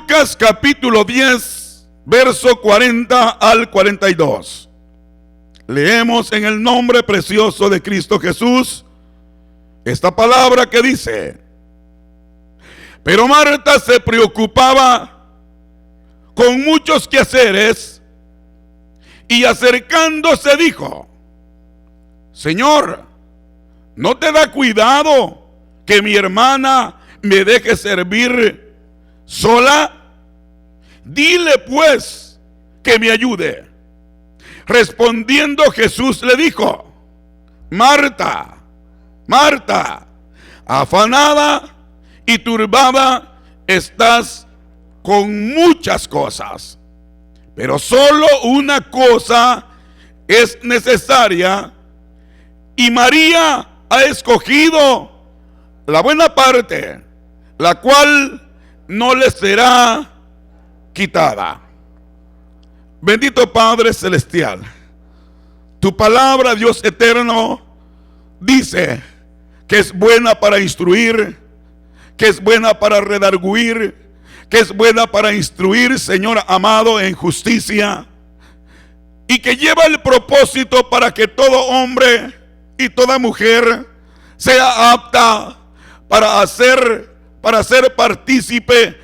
Lucas capítulo 10, verso 40 al 42. Leemos en el nombre precioso de Cristo Jesús esta palabra que dice: pero Marta se preocupaba con muchos quehaceres y acercándose dijo: Señor, ¿no te da cuidado que mi hermana me deje servir sola? Dile pues que me ayude. Respondiendo Jesús le dijo: Marta, Marta, afanada y turbada estás con muchas cosas, pero solo una cosa es necesaria, y María ha escogido la buena parte, la cual no le será quitada. Bendito Padre Celestial, tu palabra, Dios eterno, dice que es buena para instruir, que es buena para redarguir, que es buena para instruir, Señor amado, en justicia, y que lleva el propósito para que todo hombre y toda mujer sea apta para ser partícipe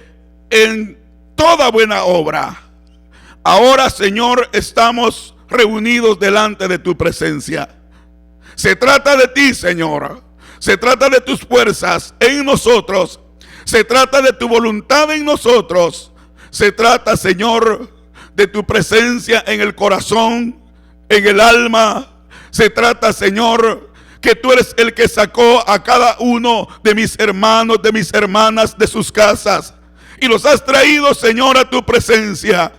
en toda buena obra. Ahora, Señor, estamos reunidos delante de tu presencia. Se trata de ti, Señor. Se trata de tus fuerzas en nosotros. Se trata de tu voluntad en nosotros. Se trata, Señor, de tu presencia en el corazón, en el alma. Se trata, Señor, que tú eres el que sacó a cada uno de mis hermanos, de mis hermanas, de sus casas, y los has traído, Señor, a tu presencia.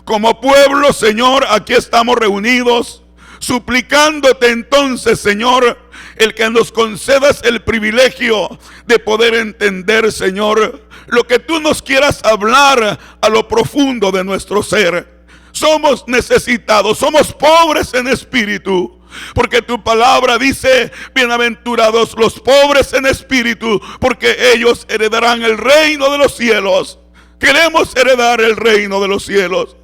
Como pueblo, Señor, aquí estamos reunidos, suplicándote entonces, Señor, el que nos concedas el privilegio de poder entender, Señor, lo que tú nos quieras hablar a lo profundo de nuestro ser. Somos necesitados, somos pobres en espíritu, porque tu palabra dice: bienaventurados los pobres en espíritu, porque ellos heredarán el reino de los cielos. Queremos heredar el reino de los cielos,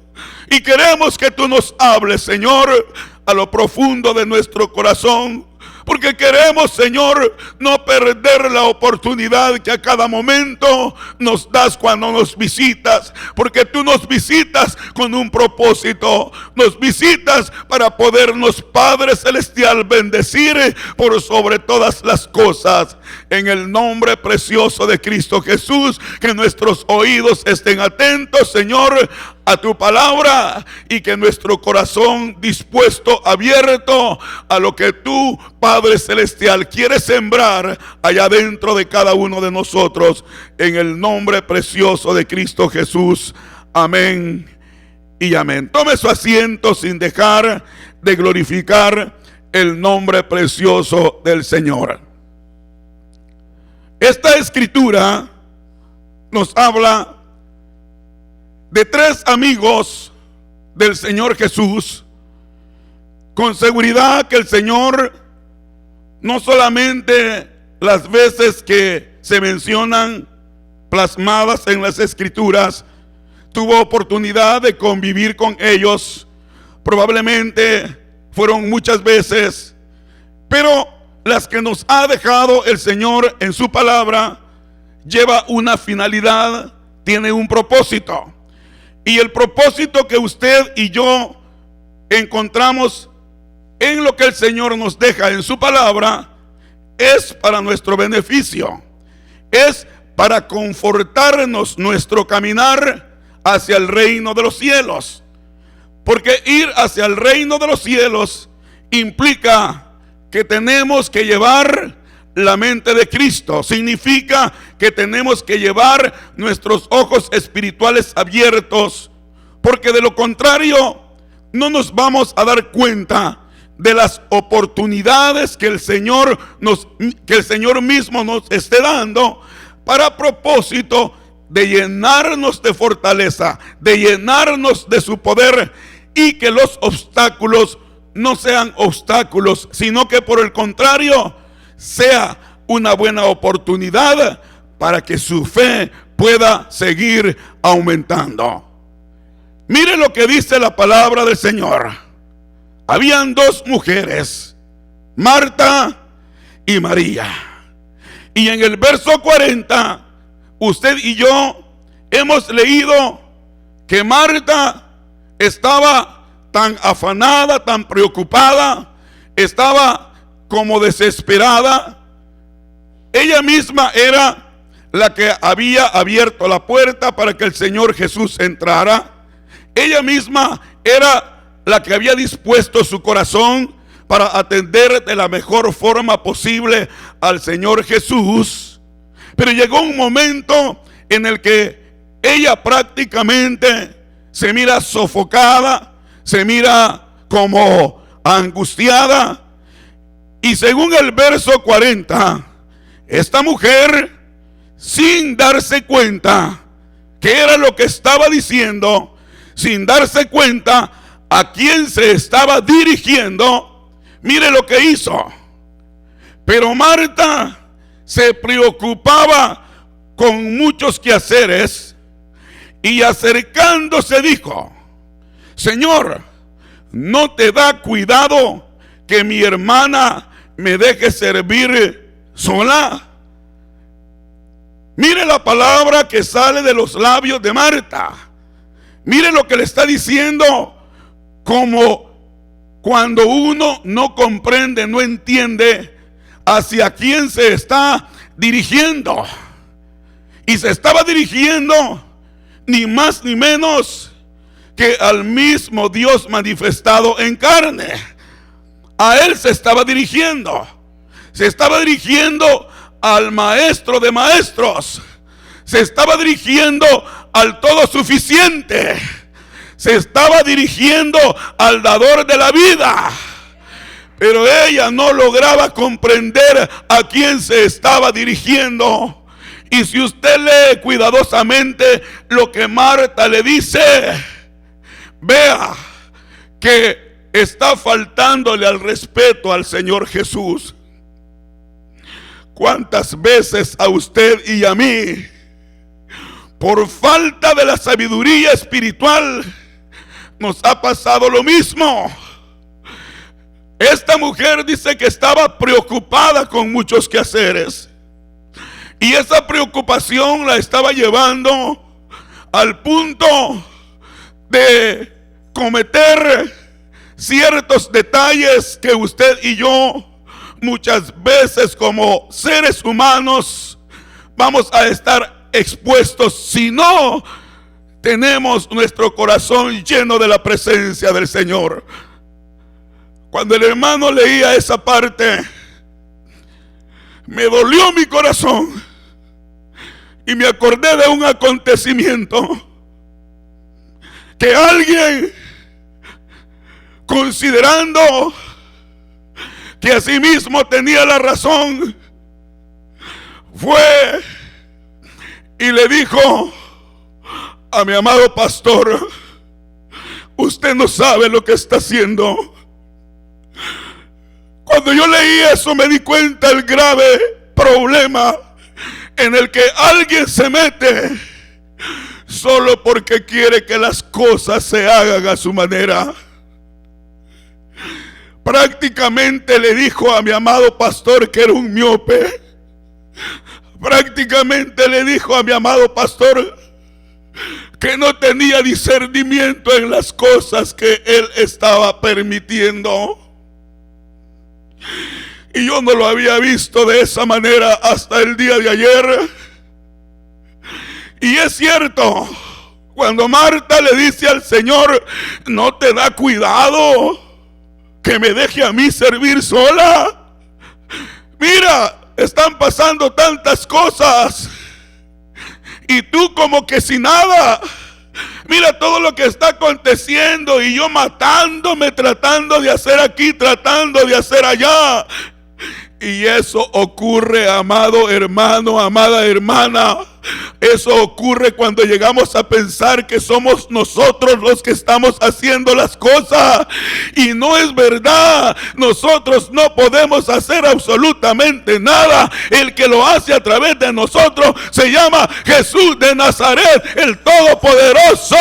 y queremos que tú nos hables, Señor, a lo profundo de nuestro corazón, porque queremos, Señor, no perder la oportunidad que a cada momento nos das cuando nos visitas, porque tú nos visitas con un propósito. Nos visitas para podernos, Padre Celestial, bendecir por sobre todas las cosas. En el nombre precioso de Cristo Jesús, que nuestros oídos estén atentos, Señor, a tu palabra, y que nuestro corazón dispuesto, abierto a lo que tú, Padre Celestial, quieres sembrar allá dentro de cada uno de nosotros, en el nombre precioso de Cristo Jesús. Amén y amén. Tome su asiento sin dejar de glorificar el nombre precioso del Señor. Esta escritura nos habla de tres amigos del Señor Jesús. Con seguridad que el Señor, no solamente las veces que se mencionan plasmadas en las escrituras, tuvo oportunidad de convivir con ellos. Probablemente fueron muchas veces, pero las que nos ha dejado el Señor en su palabra lleva una finalidad, tiene un propósito. Y el propósito que usted y yo encontramos en lo que el Señor nos deja en su palabra es para nuestro beneficio, es para confortarnos nuestro caminar hacia el reino de los cielos. Porque ir hacia el reino de los cielos implica que tenemos que llevar la mente de Cristo. Significa que tenemos que llevar nuestros ojos espirituales abiertos, porque de lo contrario no nos vamos a dar cuenta de las oportunidades que el Señor mismo nos esté dando, para propósito de llenarnos de fortaleza, de llenarnos de su poder, y que los obstáculos no sean obstáculos, sino que por el contrario sea una buena oportunidad para que su fe pueda seguir aumentando. Mire lo que dice la palabra del Señor. Habían dos mujeres, Marta y María. Y en el verso 40, usted y yo hemos leído que Marta estaba tan afanada, tan preocupada, estaba como desesperada. Ella misma era la que había abierto la puerta para que el Señor Jesús entrara. Ella misma era la que había dispuesto su corazón para atender de la mejor forma posible al Señor Jesús. Pero llegó un momento en el que ella prácticamente se mira sofocada, se mira como angustiada. Y según el verso 40, esta mujer, sin darse cuenta que era lo que estaba diciendo, sin darse cuenta a quién se estaba dirigiendo, mire lo que hizo. Pero Marta se preocupaba con muchos quehaceres y acercándose dijo: Señor, ¿no te da cuidado que mi hermana me deje servir sola? Mire la palabra que sale de los labios de Marta. Mire lo que le está diciendo, como cuando uno no comprende, no entiende hacia quién se está dirigiendo. Y se estaba dirigiendo ni más ni menos que al mismo Dios manifestado en carne. A él se estaba dirigiendo. Se estaba dirigiendo al Maestro de maestros. Se estaba dirigiendo al todo suficiente. Se estaba dirigiendo al dador de la vida. Pero ella no lograba comprender a quién se estaba dirigiendo. Y si usted lee cuidadosamente lo que Marta le dice, vea que está faltándole al respeto al Señor Jesús. ¿Cuántas veces a usted y a mí, por falta de la sabiduría espiritual, nos ha pasado lo mismo? Esta mujer dice que estaba preocupada con muchos quehaceres. Y esa preocupación la estaba llevando al punto de cometer ciertos detalles que usted y yo muchas veces como seres humanos vamos a estar expuestos si no tenemos nuestro corazón lleno de la presencia del Señor. Cuando el hermano leía esa parte, me dolió mi corazón y me acordé de un acontecimiento que alguien, considerando que a sí mismo tenía la razón, fue y le dijo a mi amado pastor: usted no sabe lo que está haciendo. Cuando yo leí eso me di cuenta del grave problema en el que alguien se mete solo porque quiere que las cosas se hagan a su manera. Prácticamente le dijo a mi amado pastor que era un miope. Prácticamente le dijo a mi amado pastor que no tenía discernimiento en las cosas que él estaba permitiendo. Y yo no lo había visto de esa manera hasta el día de ayer. Y es cierto, cuando Marta le dice al Señor: ¿no te da cuidado que me deje a mí servir sola? Mira, están pasando tantas cosas y tú como que sin nada. Mira todo lo que está aconteciendo y yo matándome, tratando de hacer aquí, tratando de hacer allá. Y eso ocurre, amado hermano, amada hermana, Eso ocurre cuando llegamos a pensar que somos nosotros los que estamos haciendo las cosas. Y no es verdad. Nosotros no podemos hacer absolutamente nada. El que lo hace a través de nosotros se llama Jesús de Nazaret, el Todopoderoso.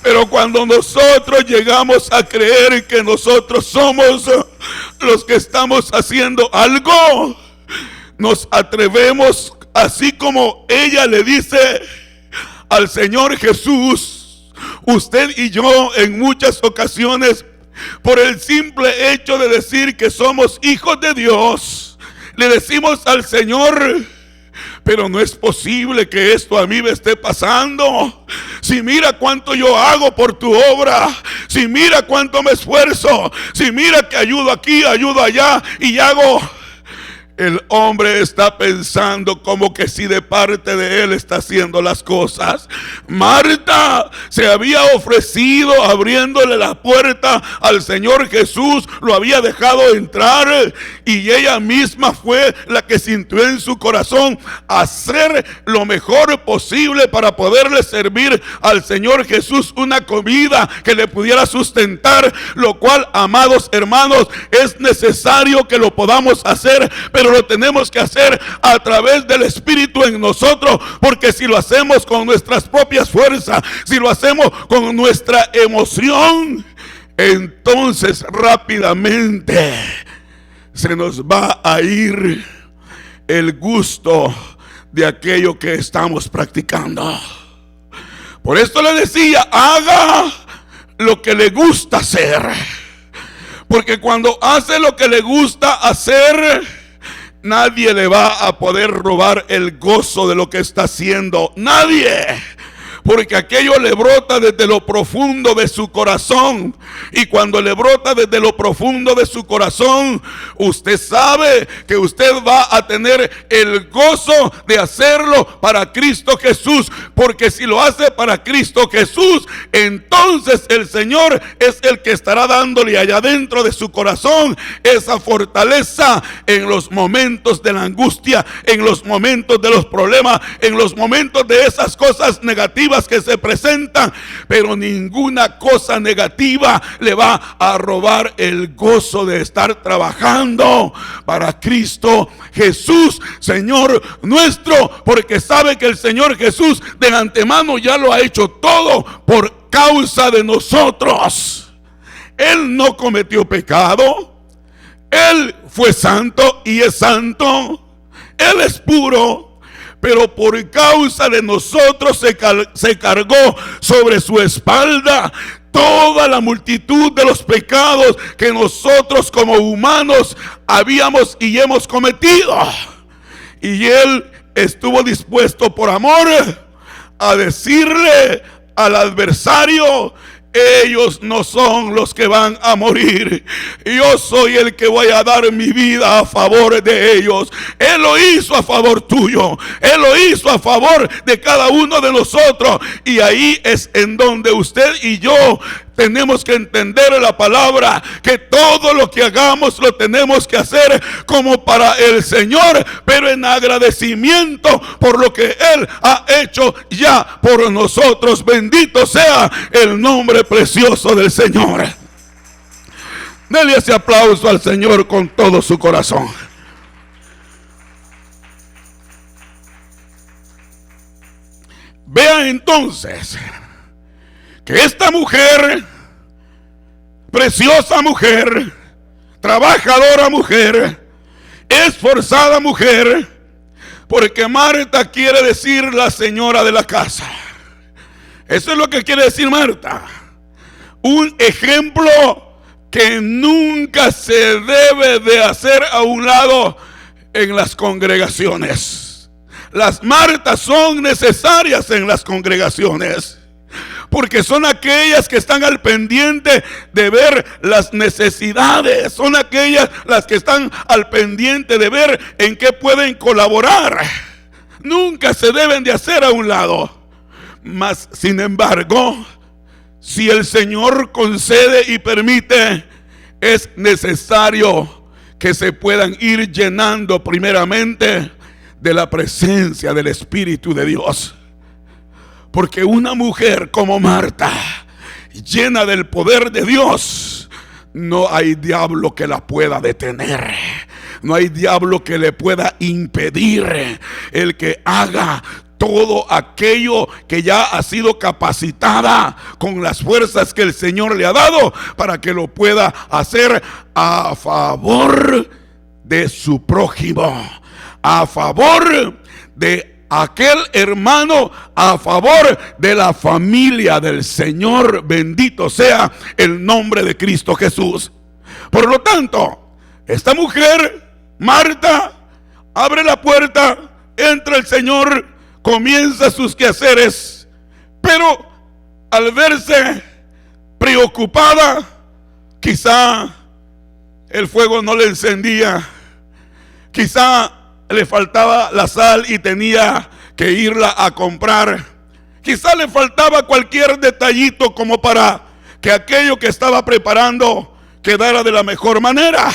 Pero cuando nosotros llegamos a creer que nosotros somos los que estamos haciendo algo, nos atrevemos, así como ella le dice al Señor Jesús, usted y yo en muchas ocasiones, por el simple hecho de decir que somos hijos de Dios, le decimos al Señor: pero no es posible que esto a mí me esté pasando. Si mira cuánto yo hago por tu obra, si mira cuánto me esfuerzo, si mira que ayudo aquí, ayudo allá y hago. El hombre está pensando como que si de parte de él está haciendo las cosas. Marta se había ofrecido abriéndole la puerta al Señor Jesús, lo había dejado entrar y ella misma fue la que sintió en su corazón hacer lo mejor posible para poderle servir al Señor Jesús una comida que le pudiera sustentar, lo cual, amados hermanos, es necesario que lo podamos hacer, pero lo tenemos que hacer a través del Espíritu en nosotros, porque si lo hacemos con nuestras propias fuerzas, si lo hacemos con nuestra emoción, entonces rápidamente se nos va a ir el gusto de aquello que estamos practicando. Por esto le decía, haga lo que le gusta hacer, porque cuando hace lo que le gusta hacer, nadie le va a poder robar el gozo de lo que está haciendo. Nadie. Porque aquello le brota desde lo profundo de su corazón. Y cuando le brota desde lo profundo de su corazón, usted sabe que usted va a tener el gozo de hacerlo para Cristo Jesús. Porque si lo hace para Cristo Jesús, entonces el Señor es el que estará dándole allá dentro de su corazón esa fortaleza en los momentos de la angustia, en los momentos de los problemas, en los momentos de esas cosas negativas que se presentan. Pero ninguna cosa negativa le va a robar el gozo de estar trabajando para Cristo Jesús, Señor nuestro, porque sabe que el Señor Jesús de antemano ya lo ha hecho todo por causa de nosotros. Él no cometió pecado, Él fue santo y es santo, Él es puro, pero por causa de nosotros se cargó sobre su espalda toda la multitud de los pecados que nosotros como humanos habíamos y hemos cometido. Y Él estuvo dispuesto por amor a decirle al adversario: ellos no son los que van a morir, yo soy el que voy a dar mi vida a favor de ellos. Él lo hizo a favor tuyo, Él lo hizo a favor de cada uno de nosotros. Y ahí es en donde usted y yo tenemos que entender la palabra, que todo lo que hagamos lo tenemos que hacer como para el Señor, pero en agradecimiento por lo que Él ha hecho ya por nosotros. Bendito sea el nombre precioso del Señor. Dele ese aplauso al Señor con todo su corazón. Vean entonces que esta mujer, preciosa mujer, trabajadora mujer, esforzada mujer, porque Marta quiere decir la señora de la casa. Eso es lo que quiere decir Marta. Un ejemplo que nunca se debe de hacer a un lado en las congregaciones. Las Martas son necesarias en las congregaciones, porque son aquellas que están al pendiente de ver las necesidades, son aquellas las que están al pendiente de ver en qué pueden colaborar. Nunca se deben de hacer a un lado. Mas, sin embargo, si el Señor concede y permite, es necesario que se puedan ir llenando primeramente de la presencia del Espíritu de Dios. Porque una mujer como Marta, llena del poder de Dios, no hay diablo que la pueda detener. No hay diablo que le pueda impedir el que haga todo aquello que ya ha sido capacitada con las fuerzas que el Señor le ha dado para que lo pueda hacer a favor de su prójimo, a favor de aquel hermano, a favor de la familia del Señor. Bendito sea el nombre de Cristo Jesús. Por lo tanto, esta mujer, Marta, abre la puerta, entra el Señor, comienza sus quehaceres, pero al verse preocupada, quizá el fuego no le encendía, quizá le faltaba la sal y tenía que irla a comprar, quizá le faltaba cualquier detallito como para que aquello que estaba preparando quedara de la mejor manera,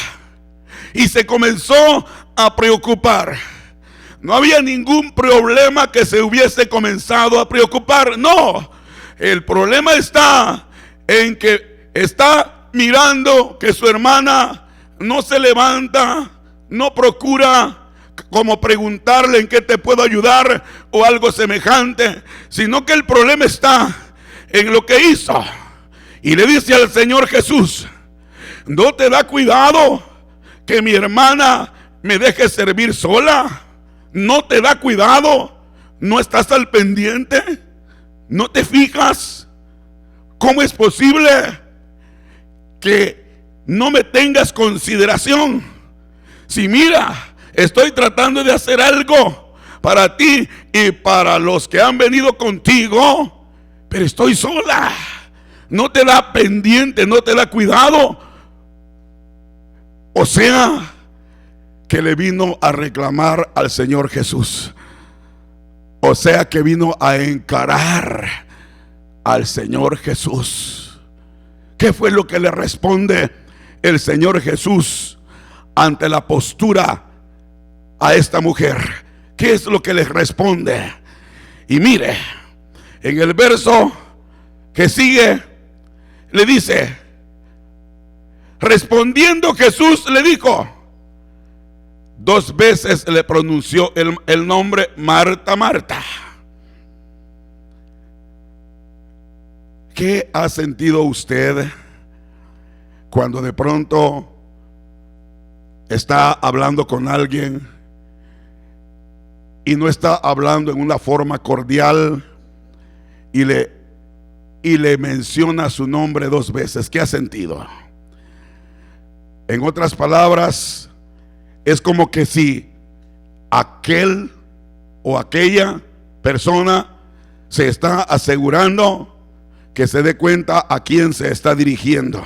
y se comenzó a preocupar. No había ningún problema que se hubiese comenzado a preocupar. No, el problema está en que está mirando que su hermana no se levanta, no procura como preguntarle en qué te puedo ayudar o algo semejante, sino que el problema está en lo que hizo. Y le dice al Señor Jesús: ¿no te da cuidado que mi hermana me deje servir sola? ¿No te da cuidado? ¿No estás al pendiente? ¿No te fijas? ¿Cómo es posible que no me tengas consideración? Si mira, estoy tratando de hacer algo para ti y para los que han venido contigo, pero estoy sola. No te da pendiente, no te da cuidado. O sea, que le vino a reclamar al Señor Jesús. O sea, que vino a encarar al Señor Jesús. ¿Qué fue lo que le responde el Señor Jesús ante la postura a esta mujer? ¿Qué es lo que le responde? Y mire, en el verso que sigue, le dice: respondiendo Jesús le dijo, 2 veces le pronunció el nombre Marta, Marta. ¿Qué ha sentido usted cuando de pronto está hablando con alguien y no está hablando en una forma cordial y le menciona su nombre 2 veces? ¿Qué ha sentido? En otras palabras, es como que si aquel o aquella persona se está asegurando que se dé cuenta a quién se está dirigiendo,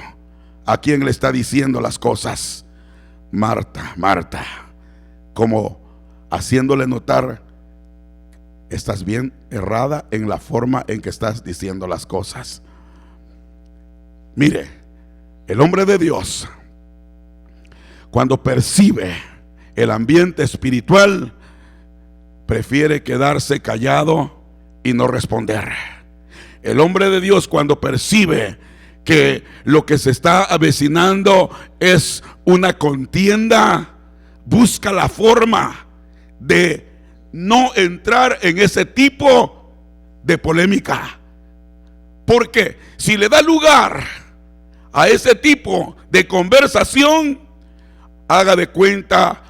a quién le está diciendo las cosas. Marta, Marta, como haciéndole notar: estás bien errada en la forma en que estás diciendo las cosas. Mire, el hombre de Dios, cuando percibe el ambiente espiritual, prefiere quedarse callado y no responder. El hombre de Dios, cuando percibe que lo que se está avecinando es una contienda, busca la forma de no entrar en ese tipo de polémica. Porque si le da lugar a ese tipo de conversación, haga de cuenta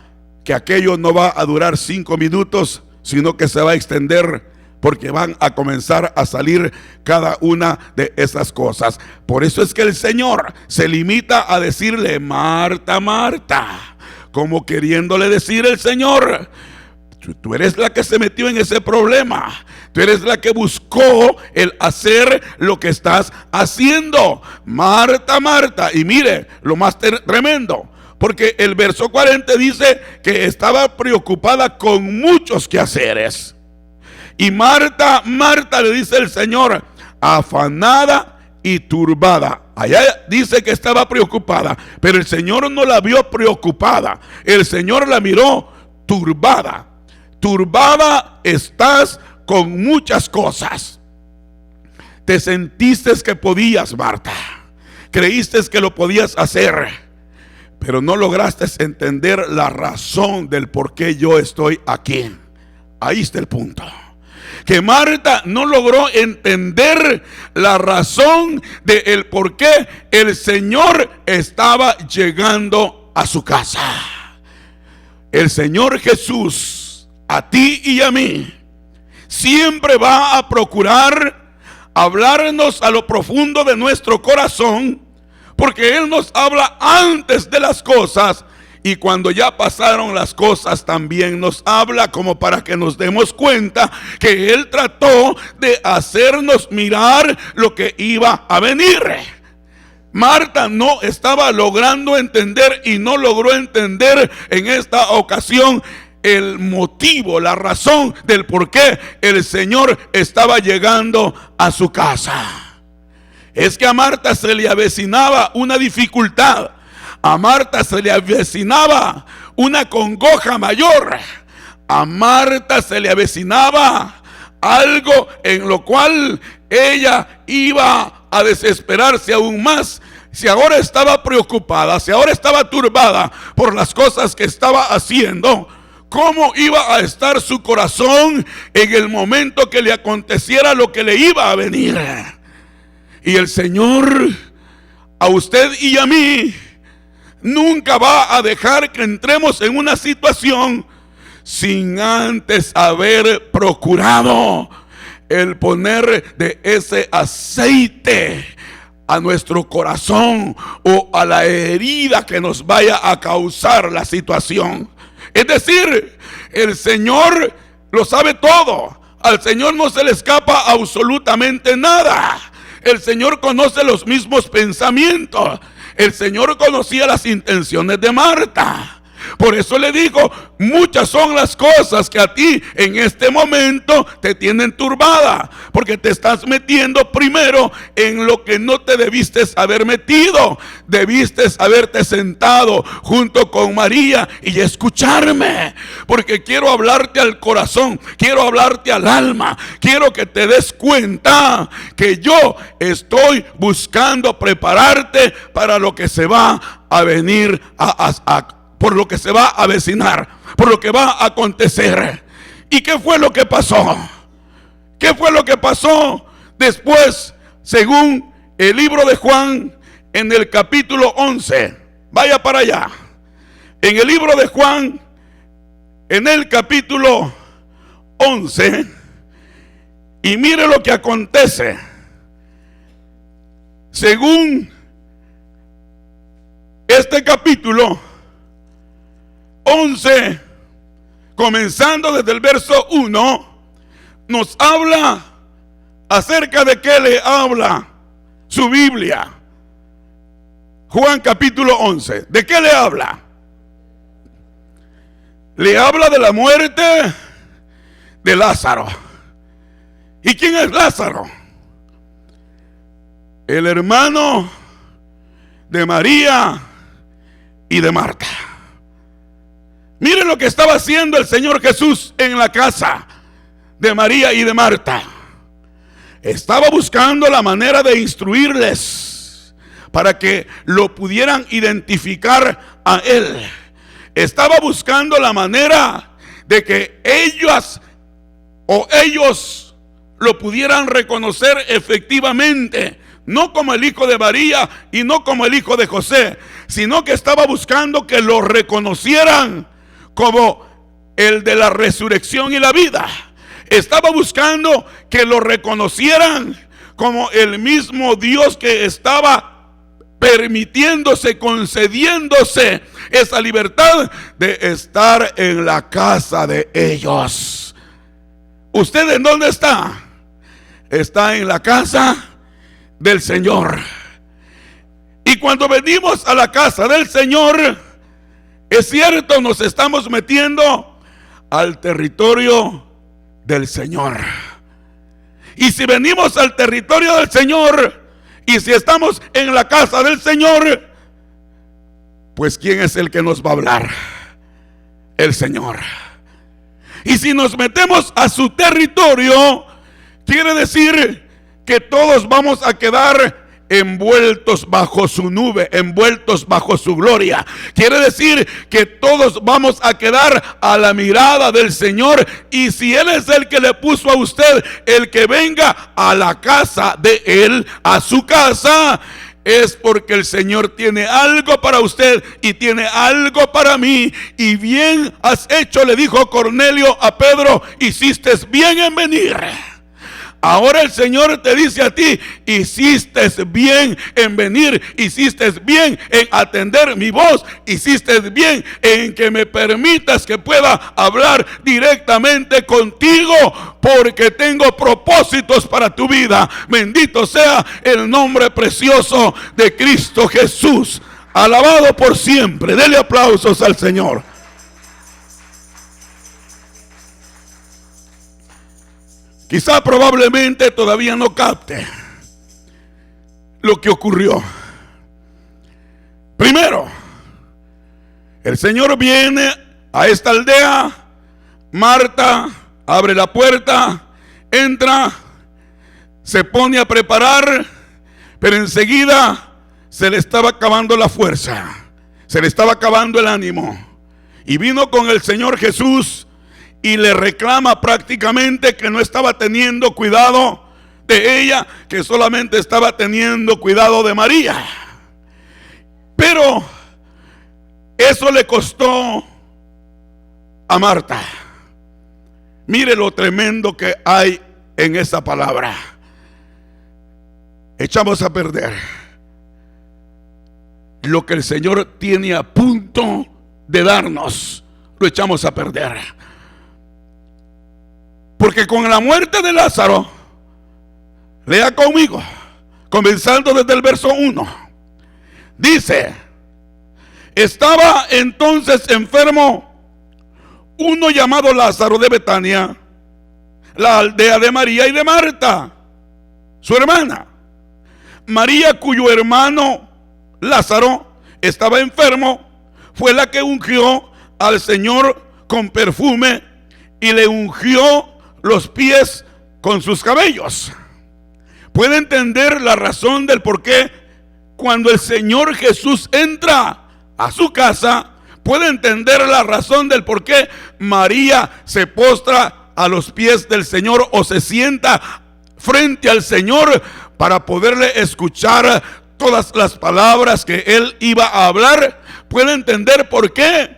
que aquello no va a durar 5 minutos, sino que se va a extender, porque van a comenzar a salir cada una de esas cosas. Por eso es que el Señor se limita a decirle: Marta, Marta, como queriéndole decir el Señor: tú eres la que se metió en ese problema, tú eres la que buscó el hacer lo que estás haciendo. Marta, Marta. Y mire lo más tremendo, porque el verso 40 dice que estaba preocupada con muchos quehaceres. Y Marta, Marta, le dice el Señor, afanada y turbada. Allá dice que estaba preocupada, pero el Señor no la vio preocupada. El Señor la miró turbada. turbada estás con muchas cosas. Te sentiste que podías, Marta. Creíste que lo podías hacer, pero no lograste entender la razón del por qué yo estoy aquí. Ahí está el punto. Que Marta no logró entender la razón del por qué el Señor estaba llegando a su casa. El Señor Jesús, a ti y a mí, siempre va a procurar hablarnos a lo profundo de nuestro corazón, porque Él nos habla antes de las cosas, y cuando ya pasaron las cosas también nos habla, como para que nos demos cuenta que Él trató de hacernos mirar lo que iba a venir. Marta no estaba logrando entender y no logró entender en esta ocasión el motivo, la razón del por qué el Señor estaba llegando a su casa. Es que a Marta se le avecinaba una dificultad. A Marta se le avecinaba una congoja mayor. A Marta se le avecinaba algo en lo cual ella iba a desesperarse aún más. Si ahora estaba preocupada, si ahora estaba turbada por las cosas que estaba haciendo, ¿cómo iba a estar su corazón en el momento que le aconteciera lo que le iba a venir? Y el Señor, a usted y a mí, nunca va a dejar que entremos en una situación sin antes haber procurado el poner de ese aceite a nuestro corazón o a la herida que nos vaya a causar la situación. Es decir, el Señor lo sabe todo. Al Señor no se le escapa absolutamente nada. El Señor conoce los mismos pensamientos. El Señor conocía las intenciones de Marta. Por eso le digo, muchas son las cosas que a ti en este momento te tienen turbada, porque te estás metiendo primero en lo que no te debiste haber metido. Debiste haberte sentado junto con María y escucharme, porque quiero hablarte al corazón, quiero hablarte al alma, quiero que te des cuenta que yo estoy buscando prepararte para lo que se va a venir por lo que se va a avecinar, por lo que va a acontecer. ¿Y qué fue lo que pasó? ¿Qué fue lo que pasó después, según el libro de Juan, en el capítulo 11? Vaya para allá. En el libro de Juan, en el capítulo 11, y mire lo que acontece. Según este capítulo 11, comenzando desde el verso 1, nos habla acerca de qué le habla su Biblia. Juan capítulo 11, ¿de qué le habla? Le habla de la muerte de Lázaro. ¿Y quién es Lázaro? El hermano de María y de Marta. Miren lo que estaba haciendo el Señor Jesús en la casa de María y de Marta. Estaba buscando la manera de instruirles para que lo pudieran identificar a Él. Estaba buscando la manera de que ellos lo pudieran reconocer efectivamente, no como el hijo de María y no como el hijo de José, sino que estaba buscando que lo reconocieran como el de la resurrección y la vida. Estaba buscando que lo reconocieran como el mismo Dios que estaba permitiéndose, concediéndose esa libertad de estar en la casa de ellos. ¿Usted en dónde está? Está en la casa del Señor. Y cuando venimos a la casa del Señor, es cierto, nos estamos metiendo al territorio del Señor. Y si venimos al territorio del Señor, y si estamos en la casa del Señor, pues ¿quién es el que nos va a hablar? El Señor. Y si nos metemos a su territorio, quiere decir que todos vamos a quedar envueltos bajo su nube, envueltos bajo su gloria. Quiere decir que todos vamos a quedar a la mirada del Señor. Y si Él es el que le puso a usted el que venga a la casa de Él, a su casa, es porque el Señor tiene algo para usted y tiene algo para mí. Y bien has hecho, le dijo Cornelio a Pedro, hiciste bien en venir. Ahora el Señor te dice a ti, hiciste bien en venir, hiciste bien en atender mi voz, hiciste bien en que me permitas que pueda hablar directamente contigo, porque tengo propósitos para tu vida. Bendito sea el nombre precioso de Cristo Jesús, alabado por siempre. Dele aplausos al Señor. Quizá probablemente todavía no capte lo que ocurrió. Primero, el Señor viene a esta aldea. Marta abre la puerta, entra, se pone a preparar, pero enseguida se le estaba acabando la fuerza, se le estaba acabando el ánimo. Y vino con el Señor Jesús y le reclama prácticamente que no estaba teniendo cuidado de ella, que solamente estaba teniendo cuidado de María. Pero eso le costó a Marta. Mire lo tremendo que hay en esa palabra. Echamos a perder lo que el Señor tiene a punto de darnos. Lo echamos a perder. Porque con la muerte de Lázaro, lea conmigo, comenzando desde el verso 1, dice: estaba entonces enfermo uno llamado Lázaro de Betania, la aldea de María y de Marta, su hermana. María, cuyo hermano Lázaro estaba enfermo, fue la que ungió al Señor con perfume y le ungió los pies con sus cabellos. Puede entender la razón del por qué cuando el Señor Jesús entra a su casa, puede entender la razón del por qué María se postra a los pies del Señor o se sienta frente al Señor para poderle escuchar todas las palabras que Él iba a hablar. Puede entender por qué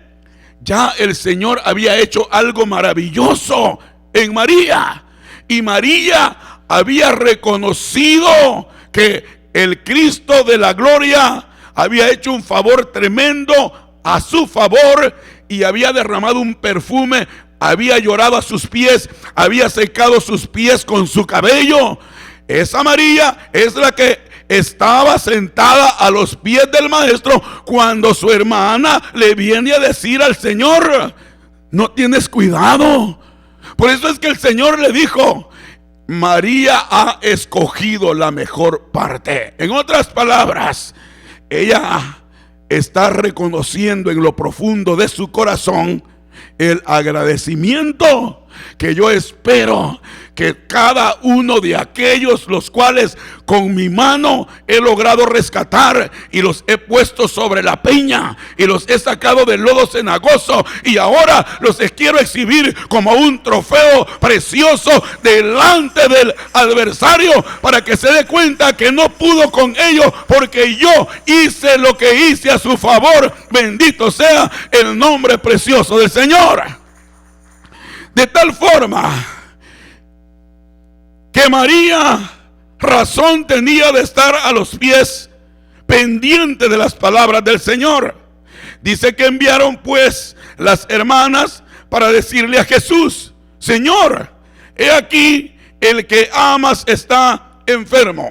ya el Señor había hecho algo maravilloso en María, y María había reconocido que el Cristo de la gloria había hecho un favor tremendo a su favor y había derramado un perfume, había llorado a sus pies, había secado sus pies con su cabello. Esa María es la que estaba sentada a los pies del maestro cuando su hermana le viene a decir al Señor: no tienes cuidado. Por eso es que el Señor le dijo: María ha escogido la mejor parte. En otras palabras, ella está reconociendo en lo profundo de su corazón el agradecimiento que yo espero que cada uno de aquellos los cuales con mi mano he logrado rescatar y los he puesto sobre la peña y los he sacado del lodo cenagoso y ahora los quiero exhibir como un trofeo precioso delante del adversario, para que se dé cuenta que no pudo con ellos porque yo hice lo que hice a su favor. Bendito sea el nombre precioso del Señor. De tal forma que María razón tenía de estar a los pies, pendiente de las palabras del Señor. Dice que enviaron pues las hermanas para decirle a Jesús: Señor, he aquí el que amas está enfermo.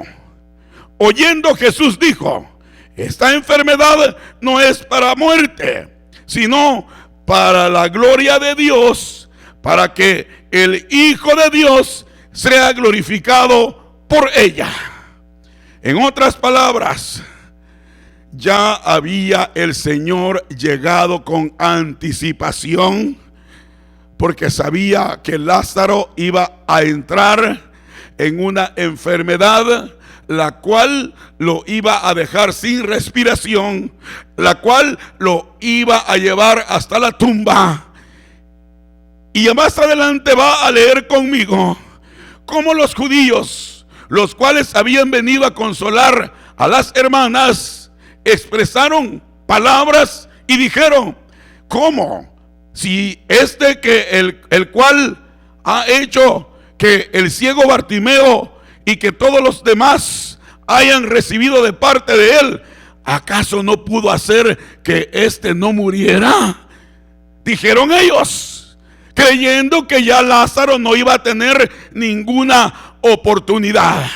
Oyendo Jesús dijo: esta enfermedad no es para muerte, sino para la gloria de Dios, para que el Hijo de Dios sea glorificado por ella. En otras palabras, ya había el Señor llegado con anticipación porque sabía que Lázaro iba a entrar en una enfermedad la cual lo iba a dejar sin respiración, la cual lo iba a llevar hasta la tumba. Y más adelante va a leer conmigo cómo los judíos, los cuales habían venido a consolar a las hermanas, expresaron palabras y dijeron: ¿cómo? Si el cual ha hecho que el ciego Bartimeo y que todos los demás hayan recibido de parte de él, ¿acaso no pudo hacer que éste no muriera? Dijeron ellos, creyendo que ya Lázaro no iba a tener ninguna oportunidad.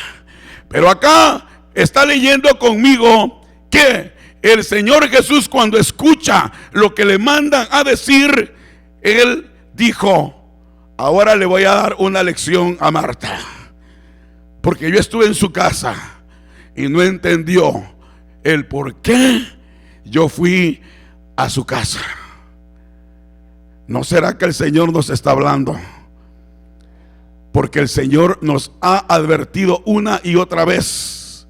Pero acá está leyendo conmigo que el Señor Jesús, cuando escucha lo que le mandan a decir, Él dijo: ahora le voy a dar una lección a Marta, porque yo estuve en su casa y no entendió el por qué yo fui a su casa. ¿No será que el Señor nos está hablando? Porque el Señor nos ha advertido una y otra vez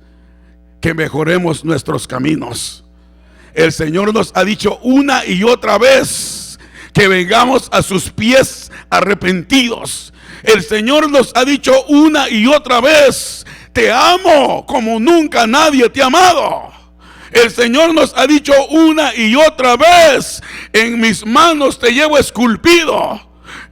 que mejoremos nuestros caminos. El Señor nos ha dicho una y otra vez que vengamos a sus pies arrepentidos. El Señor nos ha dicho una y otra vez: te amo como nunca nadie te ha amado. El Señor nos ha dicho una y otra vez: en mis manos te llevo esculpido.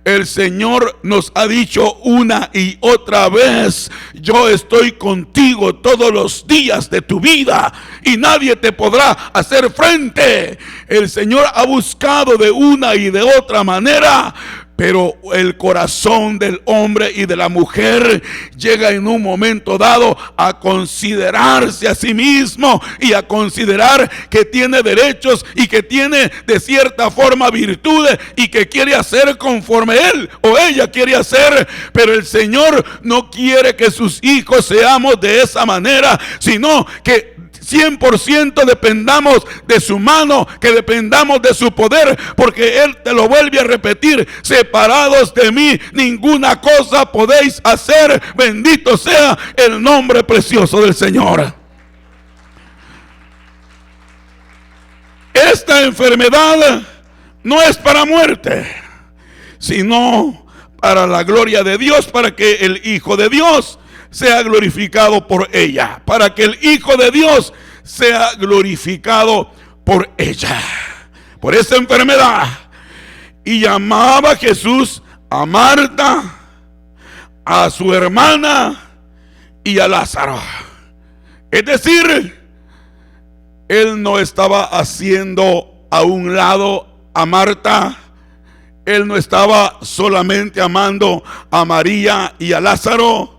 El Señor nos ha dicho una y otra vez: yo estoy contigo todos los días de tu vida y nadie te podrá hacer frente. El Señor ha buscado de una y de otra manera, pero el corazón del hombre y de la mujer llega en un momento dado a considerarse a sí mismo y a considerar que tiene derechos y que tiene de cierta forma virtudes y que quiere hacer conforme él o ella quiere hacer. Pero el Señor no quiere que sus hijos seamos de esa manera, sino que 100% dependamos de su mano, que dependamos de su poder, porque Él te lo vuelve a repetir: separados de mí ninguna cosa podéis hacer. Bendito sea el nombre precioso del Señor. Esta enfermedad no es para muerte, sino para la gloria de Dios, para que el Hijo de Dios sea glorificado por ella, para que el Hijo de Dios sea glorificado por ella, por esa enfermedad. Y llamaba Jesús a Marta, a su hermana y a Lázaro. Es decir, Él no estaba haciendo a un lado a Marta. Él no estaba solamente amando a María y a Lázaro.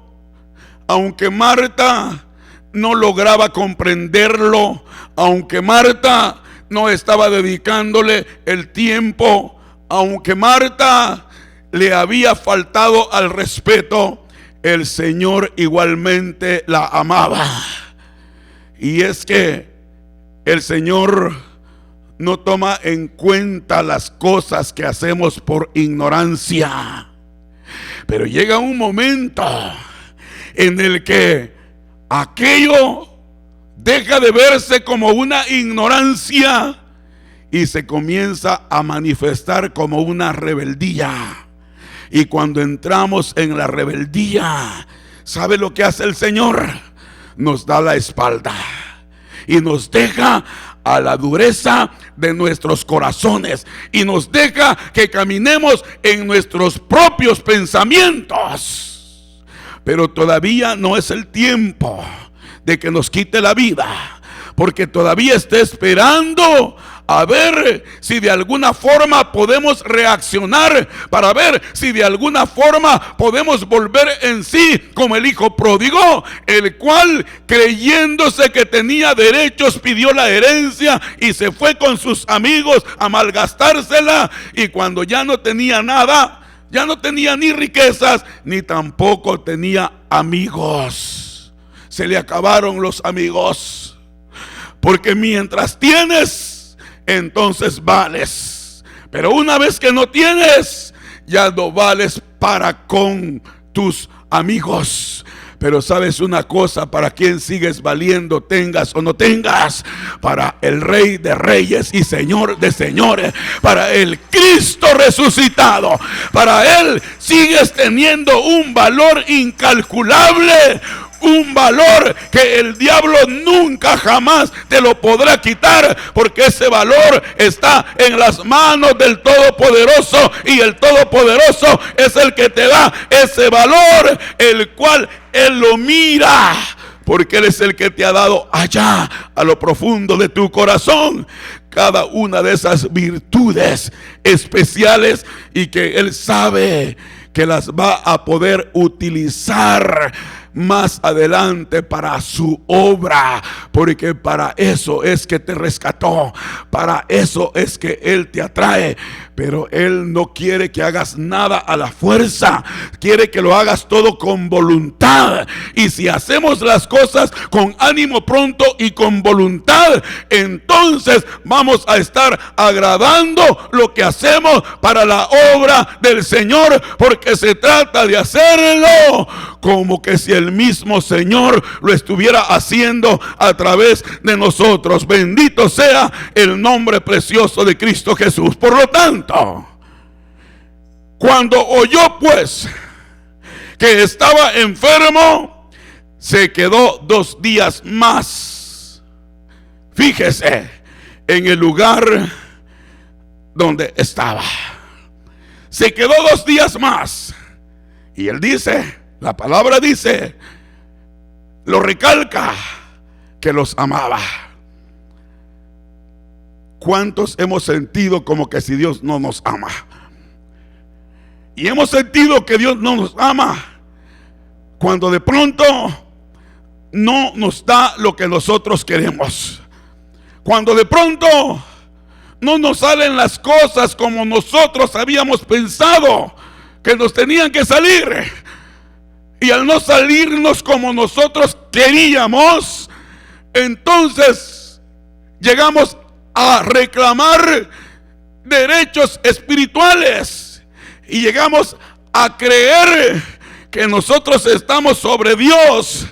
Aunque Marta no lograba comprenderlo, aunque Marta no estaba dedicándole el tiempo, aunque Marta le había faltado al respeto, el Señor igualmente la amaba. Y es que el Señor no toma en cuenta las cosas que hacemos por ignorancia. Pero llega un momento en el que aquello deja de verse como una ignorancia y se comienza a manifestar como una rebeldía. Y cuando entramos en la rebeldía, ¿sabe lo que hace el Señor? Nos da la espalda y nos deja a la dureza de nuestros corazones y nos deja que caminemos en nuestros propios pensamientos. Pero todavía no es el tiempo de que nos quite la vida, porque todavía está esperando a ver si de alguna forma podemos reaccionar, para ver si de alguna forma podemos volver en sí, como el hijo pródigo, el cual, creyéndose que tenía derechos, pidió la herencia y se fue con sus amigos a malgastársela, y cuando ya no tenía nada, ya no tenía ni riquezas, ni tampoco tenía amigos. Se le acabaron los amigos. Porque mientras tienes, entonces vales. Pero una vez que no tienes, ya no vales para con tus amigos. Pero sabes una cosa, ¿para quién sigues valiendo, tengas o no tengas? Para el Rey de Reyes y Señor de Señores, para el Cristo resucitado. Para Él sigues teniendo un valor incalculable, un valor que el diablo nunca jamás te lo podrá quitar, porque ese valor está en las manos del Todopoderoso, y el Todopoderoso es el que te da ese valor, el cual Él lo mira, porque Él es el que te ha dado allá a lo profundo de tu corazón cada una de esas virtudes especiales, y que Él sabe que las va a poder utilizar más adelante para su obra, porque para eso es que te rescató, para eso es que Él te atrae. Pero Él no quiere que hagas nada a la fuerza, quiere que lo hagas todo con voluntad. Y si hacemos las cosas con ánimo pronto y con voluntad, entonces vamos a estar agradando lo que hacemos para la obra del Señor, porque se trata de hacerlo como que si el mismo Señor lo estuviera haciendo a través de nosotros. Bendito sea el nombre precioso de Cristo Jesús. Por lo tanto, cuando oyó pues que estaba enfermo, se quedó 2 días más, fíjese, en el lugar donde estaba. Se quedó 2 días más. Y él dice, la palabra dice, lo recalca, que los amaba. ¿Cuántos hemos sentido como que si Dios no nos ama? Y hemos sentido que Dios no nos ama cuando de pronto no nos da lo que nosotros queremos. Cuando de pronto no nos salen las cosas como nosotros habíamos pensado que nos tenían que salir. Y al no salirnos como nosotros queríamos, entonces llegamos a reclamar derechos espirituales y llegamos a creer que nosotros estamos sobre Dios,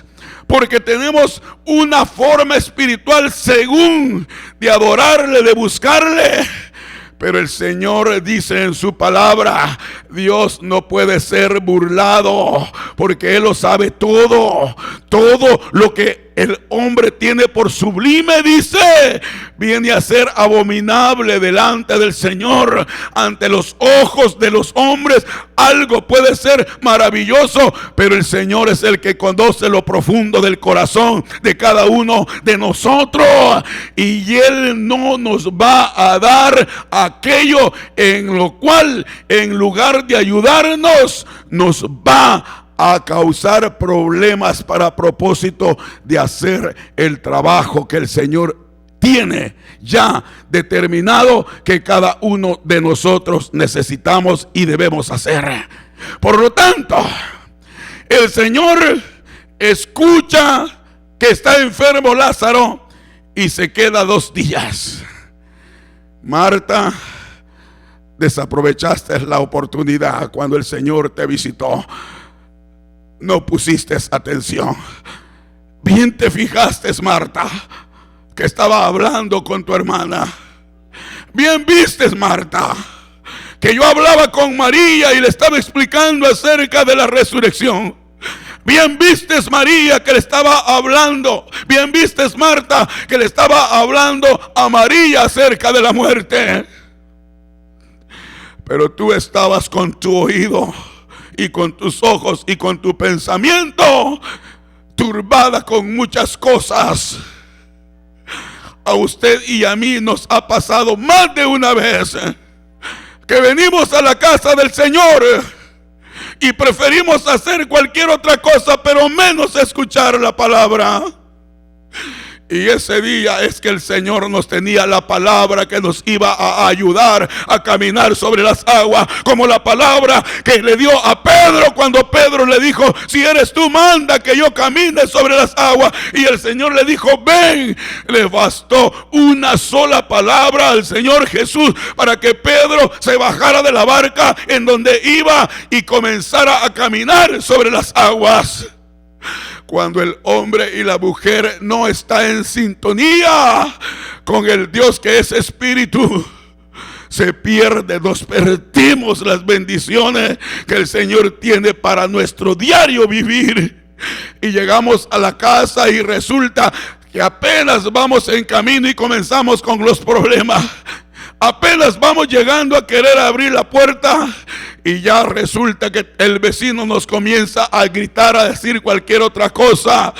porque tenemos una forma espiritual según de adorarle, de buscarle. Pero el Señor dice en su palabra, Dios no puede ser burlado, porque Él lo sabe todo. Todo lo que el hombre tiene por sublime, dice, viene a ser abominable delante del Señor. Ante los ojos de los hombres algo puede ser maravilloso, pero el Señor es el que conoce lo profundo del corazón de cada uno de nosotros, y Él no nos va a dar aquello en lo cual, en lugar de ayudarnos, nos va a causar problemas para propósito de hacer el trabajo que el Señor tiene ya determinado que cada uno de nosotros necesitamos y debemos hacer. Por lo tanto, el Señor escucha que está enfermo Lázaro y se queda 2 días. Marta, desaprovechaste la oportunidad cuando el Señor te visitó. No pusiste atención. Bien te fijaste, Marta, que estaba hablando con tu hermana. Bien vistes, Marta, que yo hablaba con María y le estaba explicando acerca de la resurrección. Bien vistes, María, que le estaba hablando. Bien vistes, Marta, que le estaba hablando a María acerca de la muerte. Pero tú estabas con tu oído y con tus ojos y con tu pensamiento turbada con muchas cosas. A usted y a mí nos ha pasado más de una vez que venimos a la casa del Señor y preferimos hacer cualquier otra cosa, pero menos escuchar la palabra. Y ese día es que el Señor nos tenía la palabra que nos iba a ayudar a caminar sobre las aguas, como la palabra que le dio a Pedro cuando Pedro le dijo: si eres tú, manda que yo camine sobre las aguas. Y el Señor le dijo: ven. Le bastó una sola palabra al Señor Jesús para que Pedro se bajara de la barca en donde iba y comenzara a caminar sobre las aguas. Cuando el hombre y la mujer no están en sintonía con el Dios que es espíritu, se pierde, nos perdimos las bendiciones que el Señor tiene para nuestro diario vivir. Y llegamos a la casa y resulta que apenas vamos en camino y comenzamos con los problemas. Apenas vamos llegando a querer abrir la puerta y ya resulta que el vecino nos comienza a gritar, a decir cualquier otra cosa.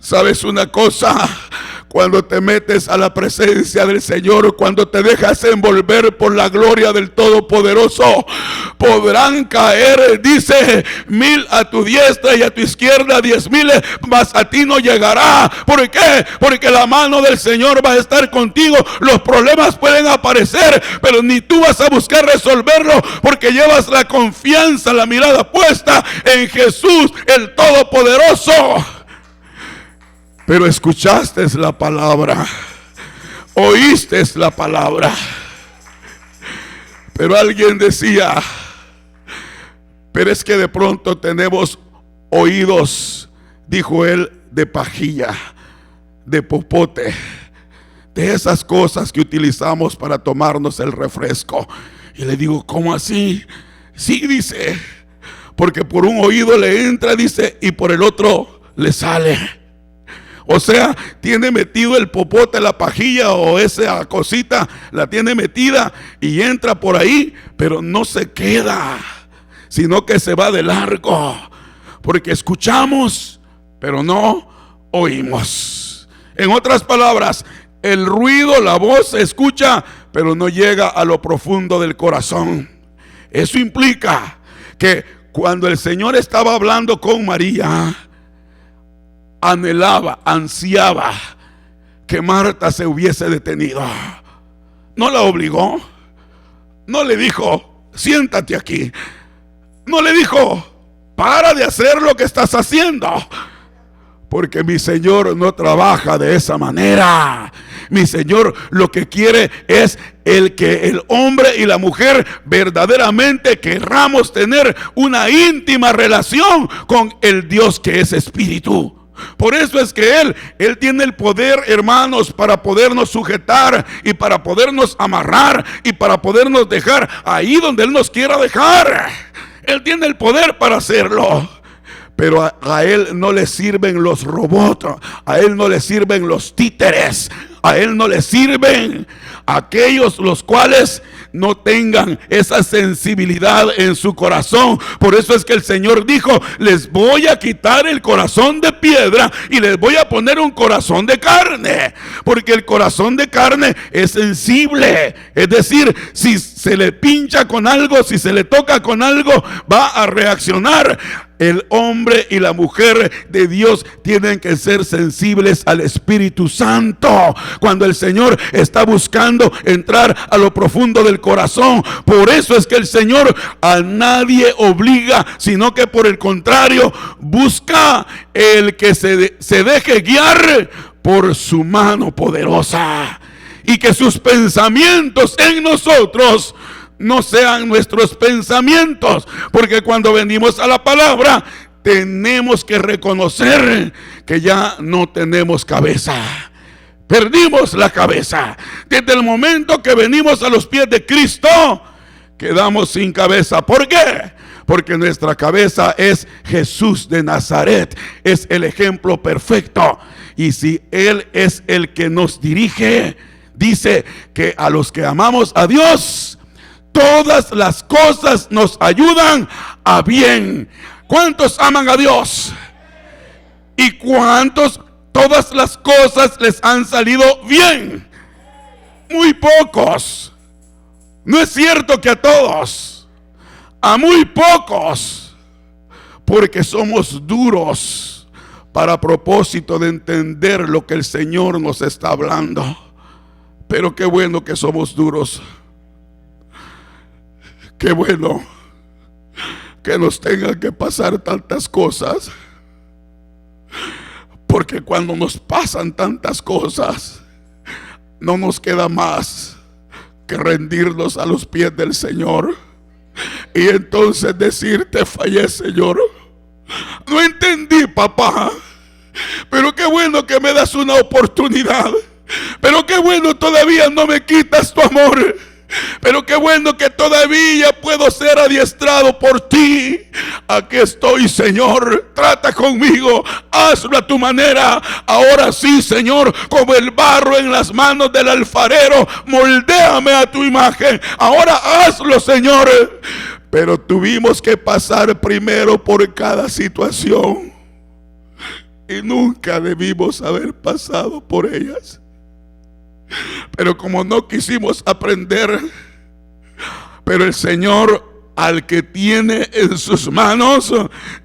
¿Sabes una cosa? Cuando te metes a la presencia del Señor, cuando te dejas envolver por la gloria del Todopoderoso, podrán caer, dice, 1000 a tu diestra y a tu izquierda 10,000, mas a ti no llegará. ¿Por qué? Porque la mano del Señor va a estar contigo. Los problemas pueden aparecer, pero ni tú vas a buscar resolverlo, porque llevas la confianza, la mirada puesta en Jesús, el Todopoderoso. Pero escuchaste la palabra, oíste la palabra. Pero alguien decía: pero es que de pronto tenemos oídos, dijo él, de pajilla, de popote, de esas cosas que utilizamos para tomarnos el refresco. Y le digo: ¿cómo así? Sí, dice, porque por un oído le entra, dice, y por el otro le sale. O sea, tiene metido el popote, la pajilla o esa cosita, la tiene metida y entra por ahí, pero no se queda, sino que se va de largo, porque escuchamos, pero no oímos. En otras palabras, el ruido, la voz se escucha, pero no llega a lo profundo del corazón. Eso implica que cuando el Señor estaba hablando con María, anhelaba, ansiaba que Marta se hubiese detenido. No la obligó, no le dijo: siéntate aquí, no le dijo: para de hacer lo que estás haciendo, porque mi Señor no trabaja de esa manera. Mi Señor lo que quiere es que el hombre y la mujer verdaderamente querramos tener una íntima relación con el Dios que es espíritu. Por eso es que Él tiene el poder, hermanos, para podernos sujetar y para podernos amarrar y para podernos dejar ahí donde Él nos quiera dejar. Él tiene el poder para hacerlo. Pero a Él no le sirven los robots, a Él no le sirven los títeres, a Él no le sirven aquellos los cuales no tengan esa sensibilidad en su corazón. Por eso es que el Señor dijo: les voy a quitar el corazón de piedra y les voy a poner un corazón de carne, porque el corazón de carne es sensible. Es decir, si se le pincha con algo, si se le toca con algo, va a reaccionar. El hombre y la mujer de Dios tienen que ser sensibles al Espíritu Santo cuando el Señor está buscando entrar a lo profundo del corazón. Por eso es que el Señor a nadie obliga, sino que por el contrario busca el que se deje guiar por su mano poderosa, y que sus pensamientos en nosotros no sean nuestros pensamientos, porque cuando venimos a la palabra tenemos que reconocer que ya no tenemos cabeza. Perdimos la cabeza. Desde el momento que venimos a los pies de Cristo, quedamos sin cabeza. ¿Por qué? Porque nuestra cabeza es Jesús de Nazaret, es el ejemplo perfecto. Y si Él es el que nos dirige, dice que a los que amamos a Dios, todas las cosas nos ayudan a bien. ¿Cuántos aman a Dios? ¿Y cuántos todas las cosas les han salido bien? Muy pocos. No es cierto que a todos, a muy pocos, porque somos duros, para propósito de entender lo que el Señor nos está hablando. Pero qué bueno que somos duros. Qué bueno que nos tengan que pasar tantas cosas. Porque cuando nos pasan tantas cosas, no nos queda más que rendirnos a los pies del Señor. Y entonces decirte: fallé, Señor. No entendí, papá. Pero qué bueno que me das una oportunidad. Pero qué bueno, todavía no me quitas tu amor. Pero qué bueno que todavía puedo ser adiestrado por ti. Aquí estoy, Señor. Trata conmigo, hazlo a tu manera. Ahora sí, Señor, como el barro en las manos del alfarero, moldéame a tu imagen. Ahora hazlo, Señor. Pero tuvimos que pasar primero por cada situación, y nunca debimos haber pasado por ellas. Pero como no quisimos aprender, pero el Señor, al que tiene en sus manos,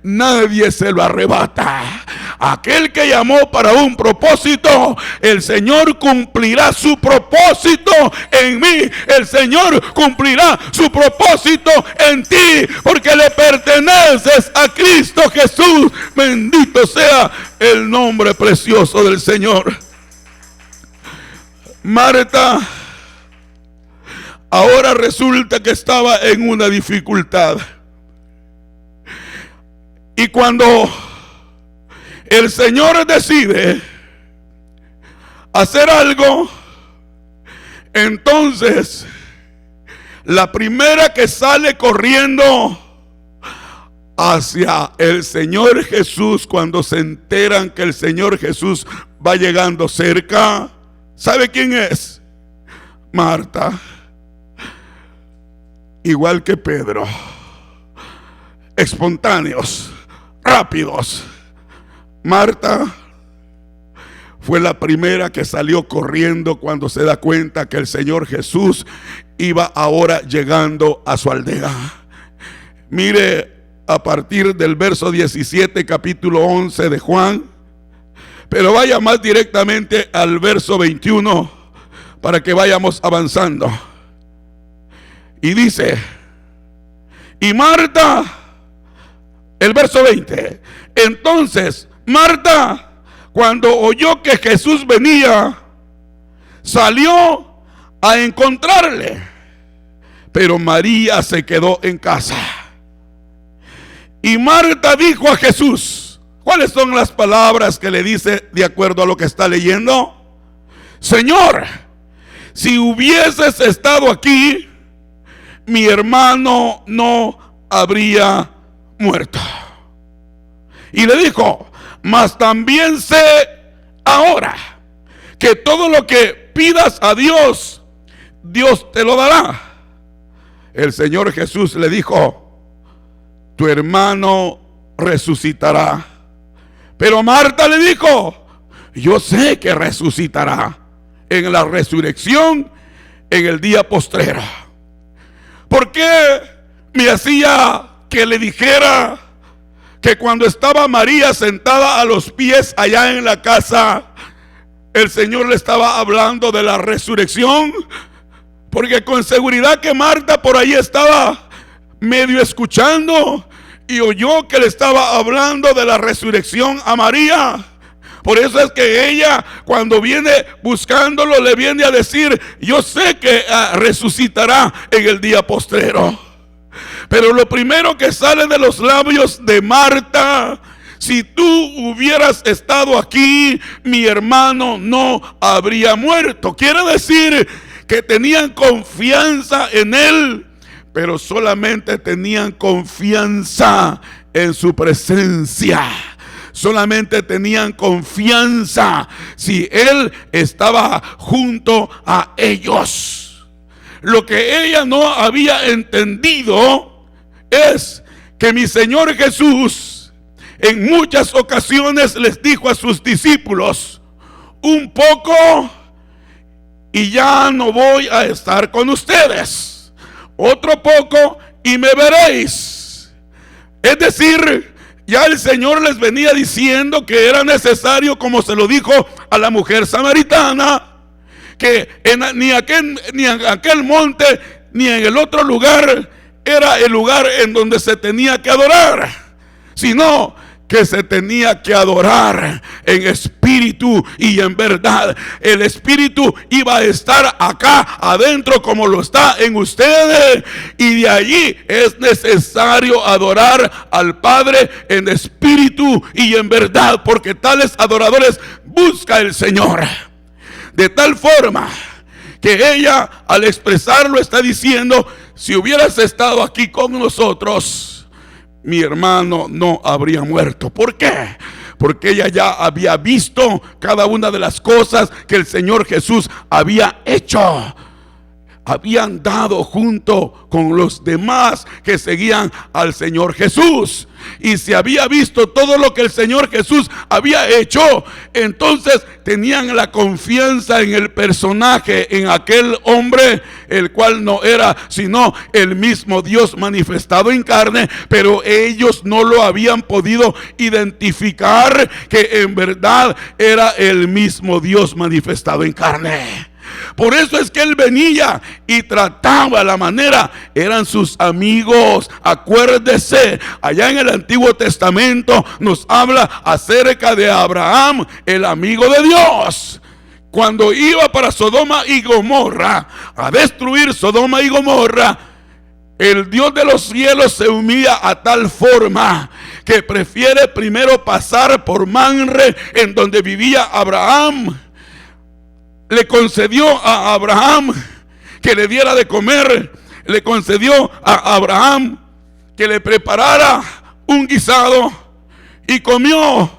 nadie se lo arrebata. Aquel que llamó para un propósito, el Señor cumplirá su propósito en mí. El Señor cumplirá su propósito en ti, porque le perteneces a Cristo Jesús. Bendito sea el nombre precioso del Señor. Marta ahora resulta que estaba en una dificultad. Y cuando el Señor decide hacer algo, entonces la primera que sale corriendo hacia el Señor Jesús, cuando se enteran que el Señor Jesús va llegando cerca, ¿sabe quién es? Marta. Igual que Pedro, espontáneos, rápidos. Marta fue la primera que salió corriendo cuando se da cuenta que el Señor Jesús iba ahora llegando a su aldea. Mire, a partir del verso 17, capítulo 11 de Juan, pero vaya más directamente al verso 21 para que vayamos avanzando. Y dice: y Marta, el verso 20, entonces Marta, cuando oyó que Jesús venía, salió a encontrarle, pero María se quedó en casa. Y Marta dijo a Jesús, ¿cuáles son las palabras que le dice de acuerdo a lo que está leyendo? Señor, si hubieses estado aquí, mi hermano no habría muerto. Y le dijo: mas también sé ahora que todo lo que pidas a Dios, Dios te lo dará. El Señor Jesús le dijo: tu hermano resucitará. Pero Marta le dijo: yo sé que resucitará en la resurrección en el día postrero. ¿Por qué me hacía que le dijera que cuando estaba María sentada a los pies allá en la casa, el Señor le estaba hablando de la resurrección? Porque con seguridad que Marta por ahí estaba medio escuchando y oyó que le estaba hablando de la resurrección a María. Por eso es que ella, cuando viene buscándolo, le viene a decir: yo sé que resucitará en el día postrero. Pero lo primero que sale de los labios de Marta: si tú hubieras estado aquí, mi hermano no habría muerto. Quiere decir que tenían confianza en él, pero solamente tenían confianza en su presencia. Solamente tenían confianza si él estaba junto a ellos. Lo que ella no había entendido es que mi Señor Jesús en muchas ocasiones les dijo a sus discípulos: un poco y ya no voy a estar con ustedes, otro poco y me veréis. Es decir, ya el Señor les venía diciendo que era necesario, como se lo dijo a la mujer samaritana, que ni en aquel monte ni en el otro lugar era el lugar en donde se tenía que adorar, sino que se tenía que adorar en espíritu y en verdad. El espíritu iba a estar acá adentro como lo está en ustedes, y de allí es necesario adorar al Padre en espíritu y en verdad, porque tales adoradores busca el Señor. De tal forma que ella, al expresarlo, está diciendo: si hubieras estado aquí con nosotros, mi hermano no habría muerto. ¿Por qué? Porque ella ya había visto cada una de las cosas que el Señor Jesús había hecho. Habían dado junto con los demás que seguían al Señor Jesús, y se había visto todo lo que el Señor Jesús había hecho. Entonces tenían la confianza en el personaje, en aquel hombre, el cual no era sino el mismo Dios manifestado en carne, pero ellos no lo habían podido identificar que en verdad era el mismo Dios manifestado en carne. Por eso es que él venía y trataba la manera. Eran sus amigos. Acuérdese, allá en el Antiguo Testamento nos habla acerca de Abraham, el amigo de Dios. Cuando iba para Sodoma y Gomorra a destruir Sodoma y Gomorra, el Dios de los cielos se humilla a tal forma que prefiere primero pasar por Mamre, en donde vivía Abraham. Le concedió a Abraham que le diera de comer. Le concedió a Abraham que le preparara un guisado, y comió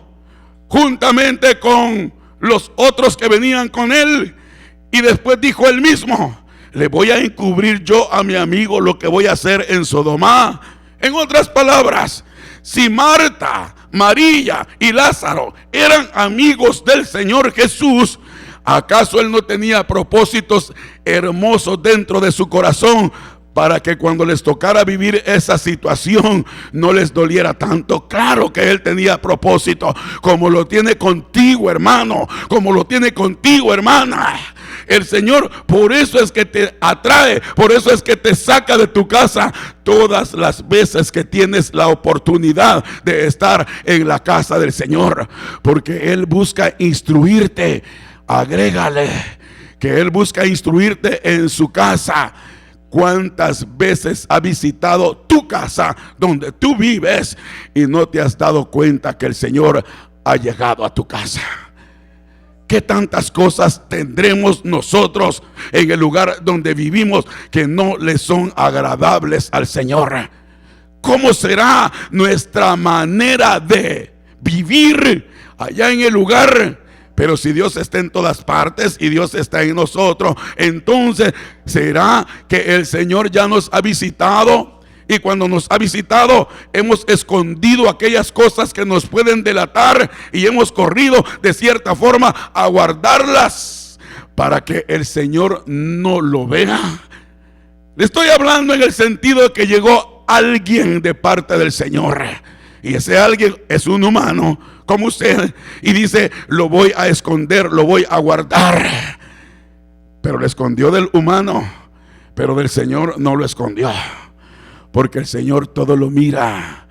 juntamente con los otros que venían con él. Y después dijo él mismo: le voy a encubrir yo a mi amigo lo que voy a hacer en Sodoma. En otras palabras, si Marta, María y Lázaro eran amigos del Señor Jesús, ¿acaso él no tenía propósitos hermosos dentro de su corazón para que cuando les tocara vivir esa situación no les doliera tanto? Claro que él tenía propósito, como lo tiene contigo, hermano, como lo tiene contigo, hermana. El Señor por eso es que te atrae, por eso es que te saca de tu casa todas las veces que tienes la oportunidad de estar en la casa del Señor, porque Él busca instruirte. Agrégale que Él busca instruirte en su casa. ¿Cuántas veces ha visitado tu casa donde tú vives y no te has dado cuenta que el Señor ha llegado a tu casa? ¿Qué tantas cosas tendremos nosotros en el lugar donde vivimos que no le son agradables al Señor? ¿Cómo será nuestra manera de vivir allá en el lugar? Pero si Dios está en todas partes y Dios está en nosotros, entonces ¿será que el Señor ya nos ha visitado? Y cuando nos ha visitado, hemos escondido aquellas cosas que nos pueden delatar y hemos corrido de cierta forma a guardarlas para que el Señor no lo vea. Le estoy hablando en el sentido de que llegó alguien de parte del Señor, y ese alguien es un humano como usted, y dice: lo voy a esconder, lo voy a guardar. Pero lo escondió del humano, pero del Señor no lo escondió, porque el Señor todo lo mira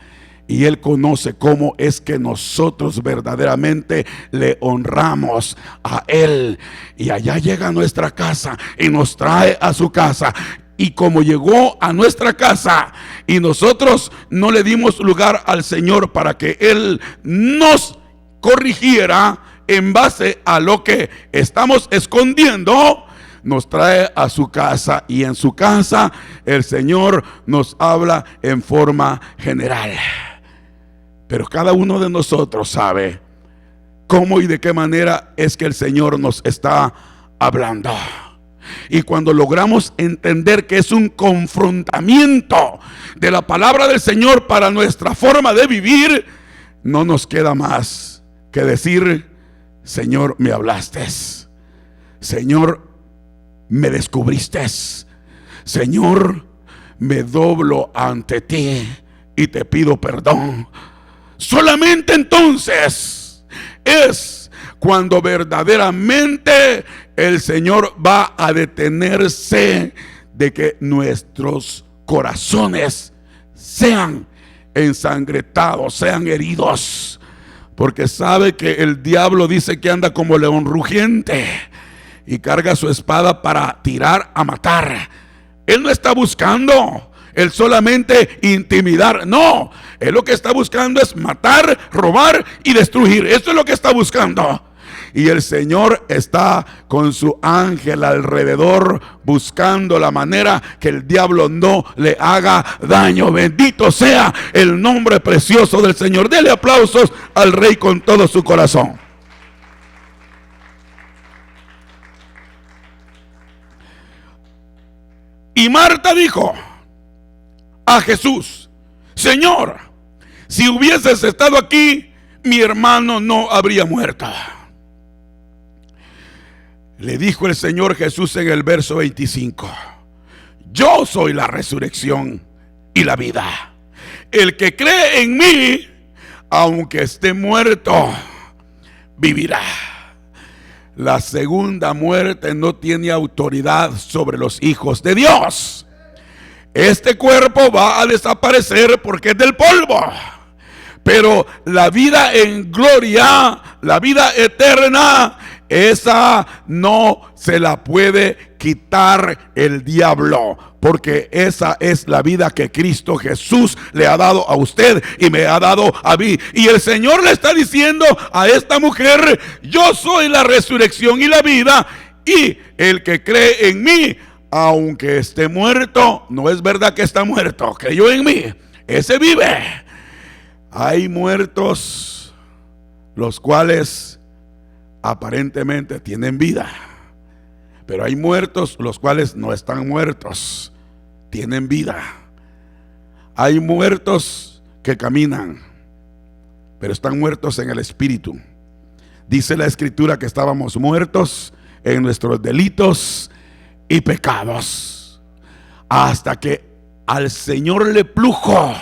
y Él conoce cómo es que nosotros verdaderamente le honramos a Él. Y allá llega a nuestra casa y nos trae a su casa. Y como llegó a nuestra casa y nosotros no le dimos lugar al Señor para que Él nos corrigiera en base a lo que estamos escondiendo, nos trae a su casa, y en su casa el Señor nos habla en forma general. Pero cada uno de nosotros sabe cómo y de qué manera es que el Señor nos está hablando. Y cuando logramos entender que es un confrontamiento de la palabra del Señor para nuestra forma de vivir, no nos queda más que decir: Señor, me hablaste. Señor, me descubriste. Señor, me doblo ante ti y te pido perdón. Solamente entonces es cuando verdaderamente el Señor va a detenerse de que nuestros corazones sean ensangrentados, sean heridos. Porque sabe que el diablo dice que anda como león rugiente y carga su espada para tirar a matar. Él no está buscando el solamente intimidar, no. Él lo que está buscando es matar, robar y destruir. Eso es lo que está buscando. Y el Señor está con su ángel alrededor buscando la manera que el diablo no le haga daño. Bendito sea el nombre precioso del Señor. Dele aplausos al Rey con todo su corazón. Y Marta dijo a Jesús: Señor, si hubieses estado aquí, mi hermano no habría muerto. Le dijo el Señor Jesús en el verso 25: yo soy la resurrección y la vida. El que cree en mí, aunque esté muerto, vivirá. La segunda muerte no tiene autoridad sobre los hijos de Dios. Este cuerpo va a desaparecer porque es del polvo. Pero la vida en gloria, la vida eterna, esa no se la puede quitar el diablo, porque esa es la vida que Cristo Jesús le ha dado a usted y me ha dado a mí. Y el Señor le está diciendo a esta mujer: yo soy la resurrección y la vida, y el que cree en mí, aunque esté muerto, no es verdad que está muerto, creyó en mí, ese vive. Hay muertos los cuales aparentemente tienen vida, pero hay muertos los cuales no están muertos, tienen vida. Hay muertos que caminan, pero están muertos en el espíritu. Dice la Escritura que estábamos muertos en nuestros delitos y pecados, hasta que al Señor le plujo,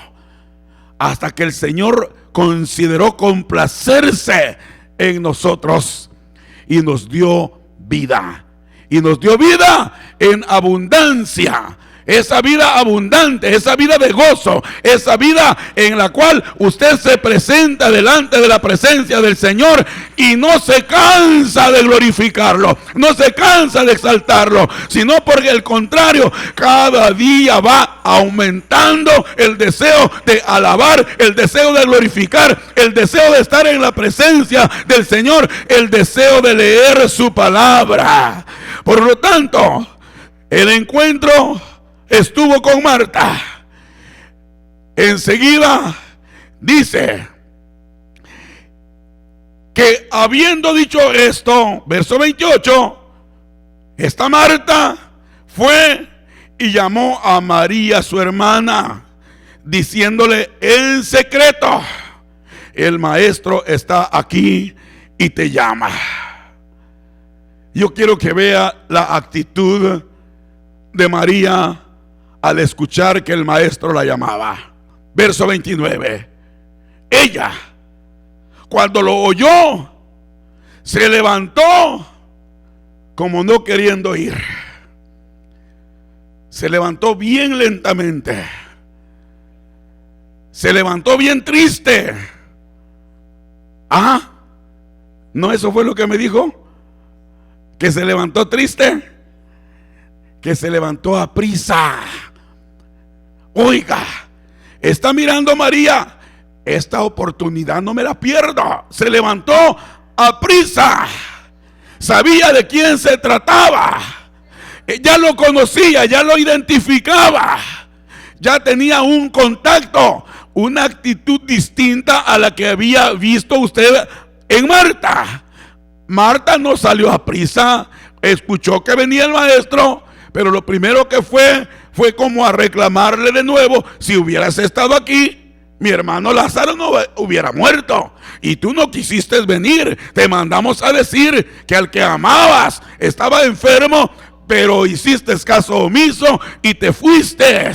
hasta que el Señor consideró complacerse en nosotros y nos dio vida. Y nos dio vida en abundancia. Esa vida abundante, esa vida de gozo, esa vida en la cual usted se presenta delante de la presencia del Señor y no se cansa de glorificarlo, no se cansa de exaltarlo, sino porque al contrario, cada día va aumentando el deseo de alabar, el deseo de glorificar, el deseo de estar en la presencia del Señor, el deseo de leer su palabra. Por lo tanto, el encuentro estuvo con Marta. Enseguida dice que habiendo dicho esto, verso 28, esta Marta fue y llamó a María su hermana, diciéndole en secreto: el maestro está aquí y te llama. Yo quiero que vea la actitud de María al escuchar que el maestro la llamaba. Verso 29. Ella, cuando lo oyó, se levantó como no queriendo ir. Se levantó bien lentamente. Se levantó bien triste. Ah, ¿no eso fue lo que me dijo? Que se levantó triste. Que se levantó a prisa. Oiga, está mirando María, esta oportunidad no me la pierdo. Se levantó a prisa. Sabía de quién se trataba. Ya lo conocía, ya lo identificaba. Ya tenía un contacto, una actitud distinta a la que había visto usted en Marta. Marta no salió a prisa, escuchó que venía el maestro, pero lo primero que fue como a reclamarle de nuevo: si hubieras estado aquí, mi hermano Lázaro no hubiera muerto, y tú no quisiste venir. Te mandamos a decir que al que amabas estaba enfermo, pero hiciste caso omiso y te fuiste.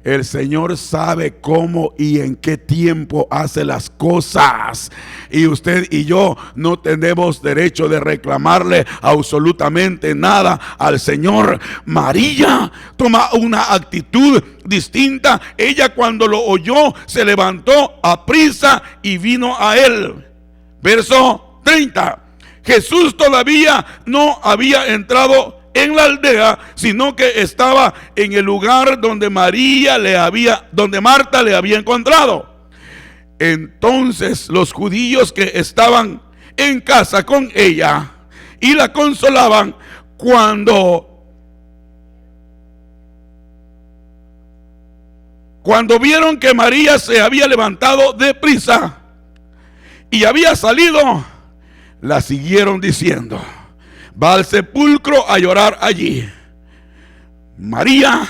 El Señor sabe cómo y en qué tiempo hace las cosas. Y usted y yo no tenemos derecho de reclamarle absolutamente nada al Señor. María toma una actitud distinta. Ella, cuando lo oyó, se levantó aprisa y vino a él. Verso 30. Jesús todavía no había entrado en la aldea, sino que estaba en el lugar donde Marta le había encontrado. Entonces los judíos que estaban en casa con ella y la consolaban, cuando vieron que María se había levantado deprisa y había salido, la siguieron diciendo: va al sepulcro a llorar allí. María,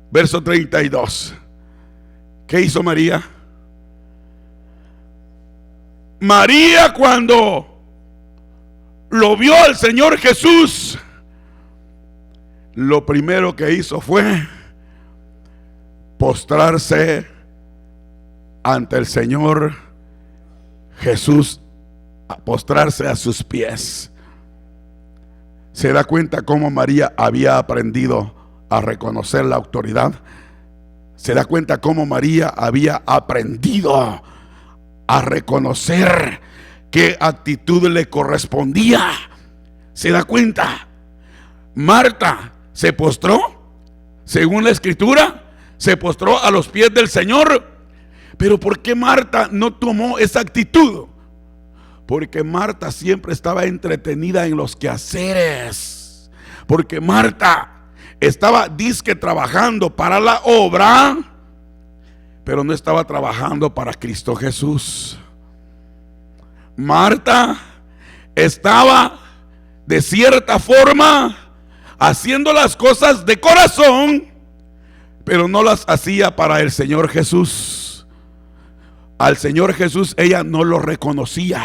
verso 32. ¿Qué hizo María? María, cuando lo vio al Señor Jesús, lo primero que hizo fue postrarse ante el Señor Jesús, a postrarse a sus pies. ¿Se da cuenta cómo María había aprendido a reconocer la autoridad? ¿Se da cuenta cómo María había aprendido a reconocer qué actitud le correspondía? ¿Se da cuenta? Marta se postró, según la Escritura, se postró a los pies del Señor. Pero ¿por qué Marta no tomó esa actitud? Porque Marta siempre estaba entretenida en los quehaceres. Porque Marta estaba dizque trabajando para la obra, pero no estaba trabajando para Cristo Jesús. Marta estaba de cierta forma haciendo las cosas de corazón, pero no las hacía para el Señor Jesús. Al Señor Jesús ella no lo reconocía.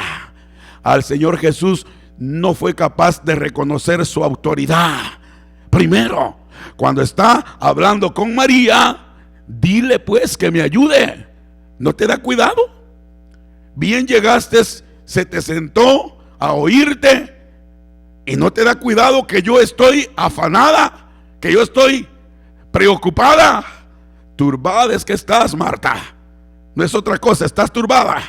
Al Señor Jesús no fue capaz de reconocer su autoridad. Primero, cuando está hablando con María, dile pues que me ayude. ¿No te da cuidado? Bien llegaste, se te sentó a oírte y no te da cuidado que yo estoy afanada, que yo estoy preocupada. Turbada es que estás, Marta. No es otra cosa, estás turbada.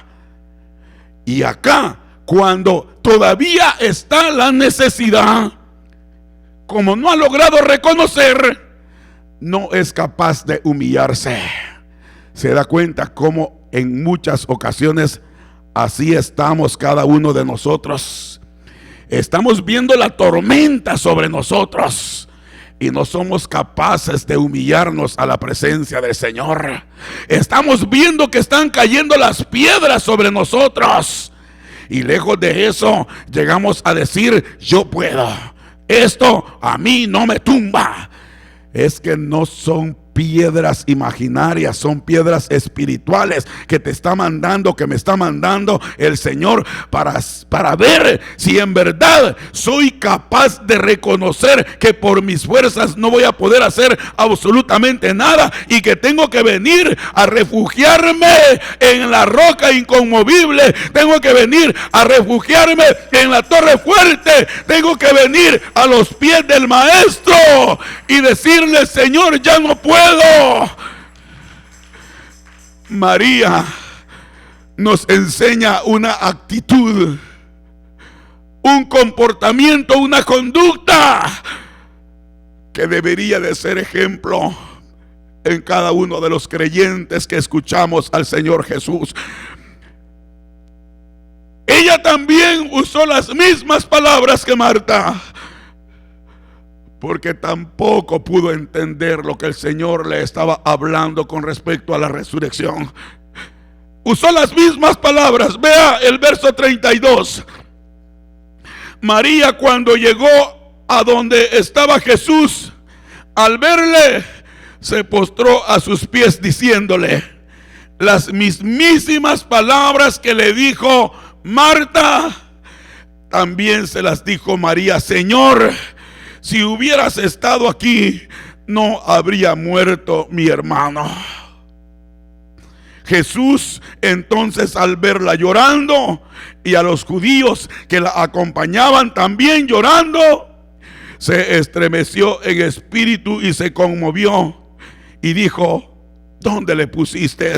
Y acá, cuando todavía está la necesidad, como no ha logrado reconocer, no es capaz de humillarse. Se da cuenta cómo en muchas ocasiones así estamos cada uno de nosotros. Estamos viendo la tormenta sobre nosotros y no somos capaces de humillarnos a la presencia del Señor. Estamos viendo que están cayendo las piedras sobre nosotros y lejos de eso llegamos a decir: yo puedo, esto a mí no me tumba. Es que no son piedras imaginarias, son piedras espirituales que te está mandando, que me está mandando el Señor para ver si en verdad soy capaz de reconocer que por mis fuerzas no voy a poder hacer absolutamente nada y que tengo que venir a refugiarme en la roca inconmovible, tengo que venir a refugiarme en la torre fuerte, tengo que venir a los pies del Maestro y decirle: Señor, ya no puedo. María nos enseña una actitud, un comportamiento, una conducta que debería de ser ejemplo en cada uno de los creyentes que escuchamos al Señor Jesús. Ella también usó las mismas palabras que Marta, porque tampoco pudo entender lo que el Señor le estaba hablando con respecto a la resurrección. Usó las mismas palabras. Vea el verso 32. María, cuando llegó a donde estaba Jesús, al verle, se postró a sus pies diciéndole las mismísimas palabras que le dijo Marta. También se las dijo María: Señor, si hubieras estado aquí, no habría muerto mi hermano. Jesús entonces, al verla llorando y a los judíos que la acompañaban también llorando, se estremeció en espíritu y se conmovió y dijo: ¿dónde le pusiste?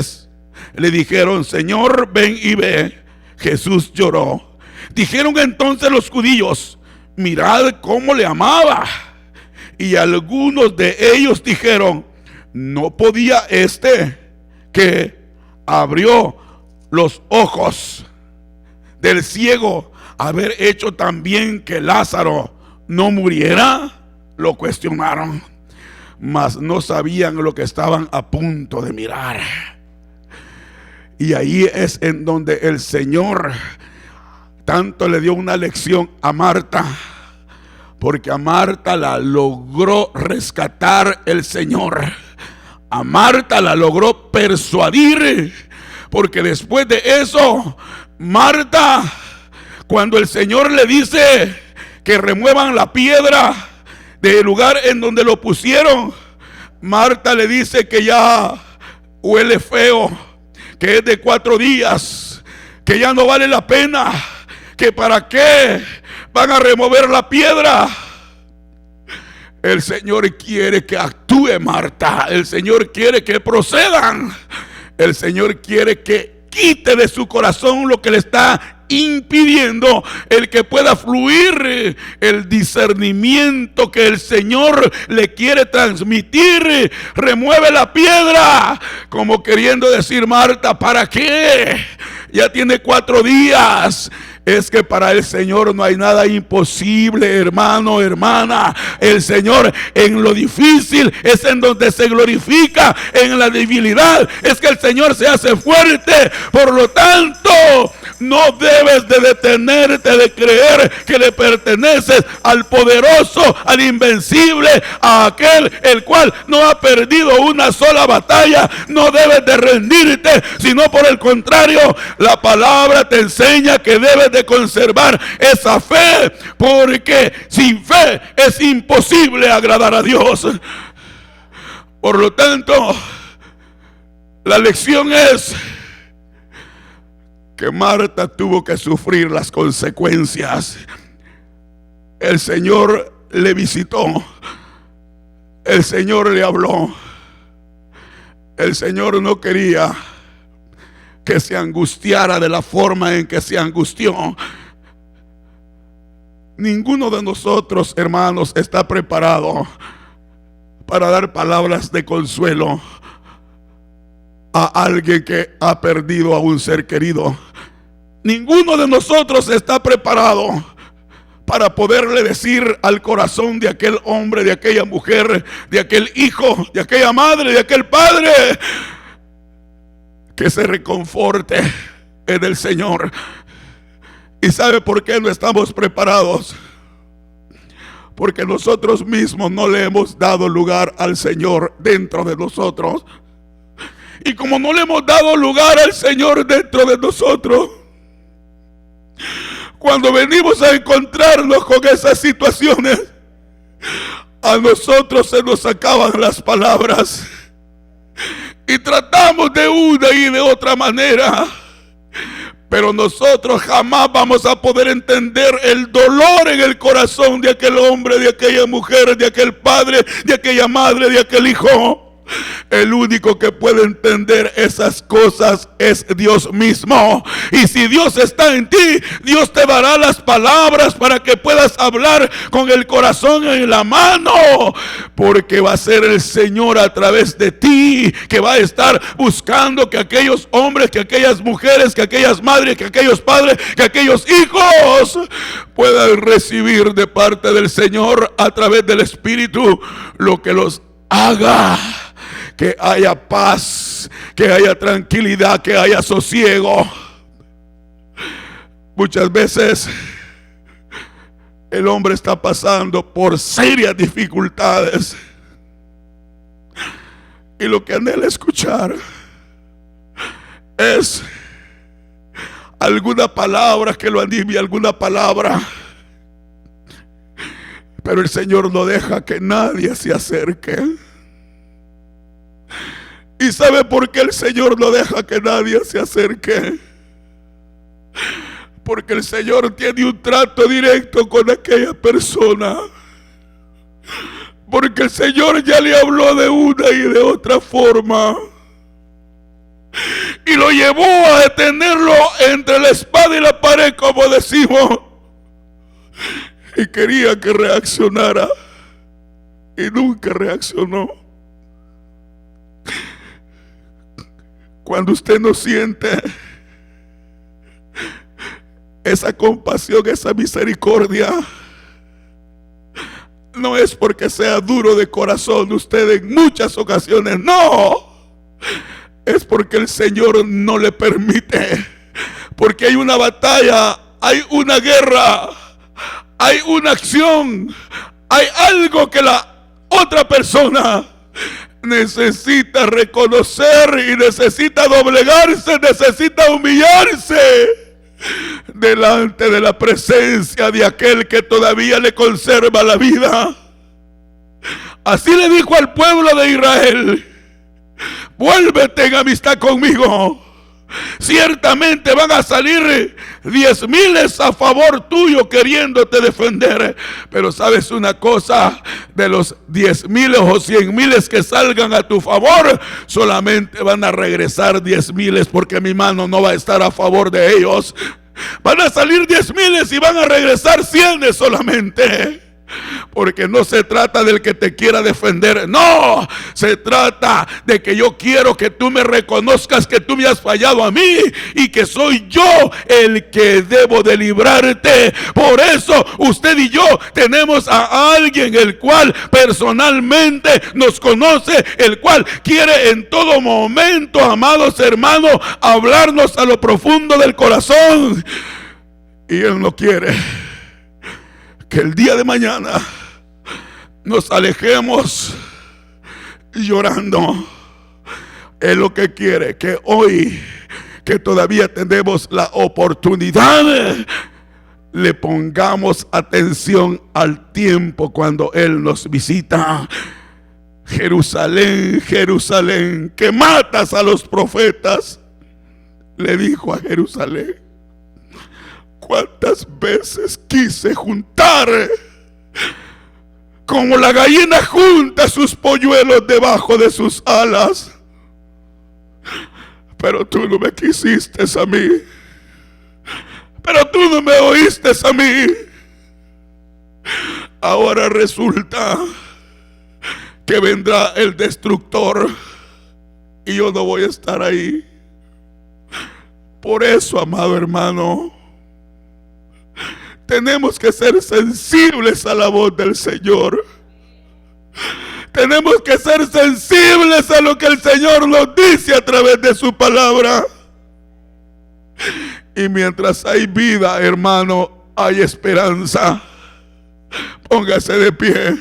Le dijeron: Señor, ven y ve. Jesús lloró. Dijeron entonces los judíos: mirad cómo le amaba. Y algunos de ellos dijeron: ¿no podía que abrió los ojos del ciego haber hecho también que Lázaro no muriera? Lo cuestionaron, mas no sabían lo que estaban a punto de mirar. Y ahí es en donde el Señor tanto le dio una lección a Marta, porque a Marta la logró rescatar el Señor. A Marta la logró persuadir, porque después de eso, Marta, cuando el Señor le dice que remuevan la piedra del lugar en donde lo pusieron, Marta le dice que ya huele feo, que es de 4 días, que ya no vale la pena, que para qué van a remover la piedra. El Señor quiere que actúe Marta. El Señor quiere que procedan. El Señor quiere que quite de su corazón lo que le está impidiendo el que pueda fluir el discernimiento que el Señor le quiere transmitir. Remueve la piedra, como queriendo decir: Marta, ¿para qué? Ya tiene 4 días. Es que para el Señor no hay nada imposible, hermano, hermana. El Señor, en lo difícil es en donde se glorifica. En la debilidad es que el Señor se hace fuerte. Por lo tanto, no debes de detenerte de creer que le perteneces al poderoso, al invencible, a aquel el cual no ha perdido una sola batalla. No debes de rendirte, sino por el contrario, la palabra te enseña que debes de conservar esa fe, porque sin fe es imposible agradar a Dios. Por lo tanto, la lección es que Marta tuvo que sufrir las consecuencias. El Señor le visitó, el Señor le habló. El Señor no quería que se angustiara de la forma en que se angustió. Ninguno de nosotros, hermanos, está preparado para dar palabras de consuelo a alguien que ha perdido a un ser querido. Ninguno de nosotros está preparado para poderle decir al corazón de aquel hombre, de aquella mujer, de aquel hijo, de aquella madre, de aquel padre, que se reconforte en el Señor. ¿Y sabe por qué no estamos preparados? Porque nosotros mismos no le hemos dado lugar al Señor dentro de nosotros. Y como no le hemos dado lugar al Señor dentro de nosotros, cuando venimos a encontrarnos con esas situaciones, a nosotros se nos acaban las palabras y tratamos de una y de otra manera, pero nosotros jamás vamos a poder entender el dolor en el corazón de aquel hombre, de aquella mujer, de aquel padre, de aquella madre, de aquel hijo. El único que puede entender esas cosas es Dios mismo. Y si Dios está en ti, Dios te dará las palabras para que puedas hablar con el corazón en la mano, porque va a ser el Señor a través de ti que va a estar buscando que aquellos hombres, que aquellas mujeres, que aquellas madres, que aquellos padres, que aquellos hijos puedan recibir de parte del Señor a través del Espíritu lo que los haga que haya paz, que haya tranquilidad, que haya sosiego. Muchas veces el hombre está pasando por serias dificultades y lo que anhela escuchar es alguna palabra que lo anime, alguna palabra. Pero el Señor no deja que nadie se acerque. ¿Y sabe por qué el Señor no deja que nadie se acerque? Porque el Señor tiene un trato directo con aquella persona. Porque el Señor ya le habló de una y de otra forma. Y lo llevó a detenerlo entre la espada y la pared, como decimos. Y quería que reaccionara. Y nunca reaccionó. Cuando usted no siente esa compasión, esa misericordia, no es porque sea duro de corazón usted en muchas ocasiones, no, es porque el Señor no le permite, porque hay una batalla, hay una guerra, hay una acción, hay algo que la otra persona necesita reconocer y necesita doblegarse, necesita humillarse delante de la presencia de aquel que todavía le conserva la vida. Así le dijo al pueblo de Israel: vuélvete en amistad conmigo. Ciertamente van a salir 10,000 a favor tuyo queriéndote defender, pero sabes una cosa, de los 10,000 o 100,000 que salgan a tu favor, solamente van a regresar 10,000, porque mi mano no va a estar a favor de ellos. Van a salir 10,000 y van a regresar 100 solamente. Porque no se trata del que te quiera defender, no, se trata de que yo quiero que tú me reconozcas que tú me has fallado a mí y que soy yo el que debo de librarte. Por eso usted y yo tenemos a alguien el cual personalmente nos conoce, el cual quiere en todo momento, amados hermanos, hablarnos a lo profundo del corazón. Y Él no quiere que el día de mañana nos alejemos llorando. Él lo que quiere que hoy, que todavía tenemos la oportunidad, le pongamos atención al tiempo cuando Él nos visita. Jerusalén, Jerusalén, que matas a los profetas, le dijo a Jerusalén. ¿Cuántas veces quise juntar, como la gallina junta sus polluelos debajo de sus alas? Pero tú no me quisiste a mí. Pero tú no me oíste a mí. Ahora resulta que vendrá el destructor y yo no voy a estar ahí. Por eso, amado hermano, tenemos que ser sensibles a la voz del Señor. Tenemos que ser sensibles a lo que el Señor nos dice a través de su palabra. Y mientras hay vida, hermano, hay esperanza. Póngase de pie.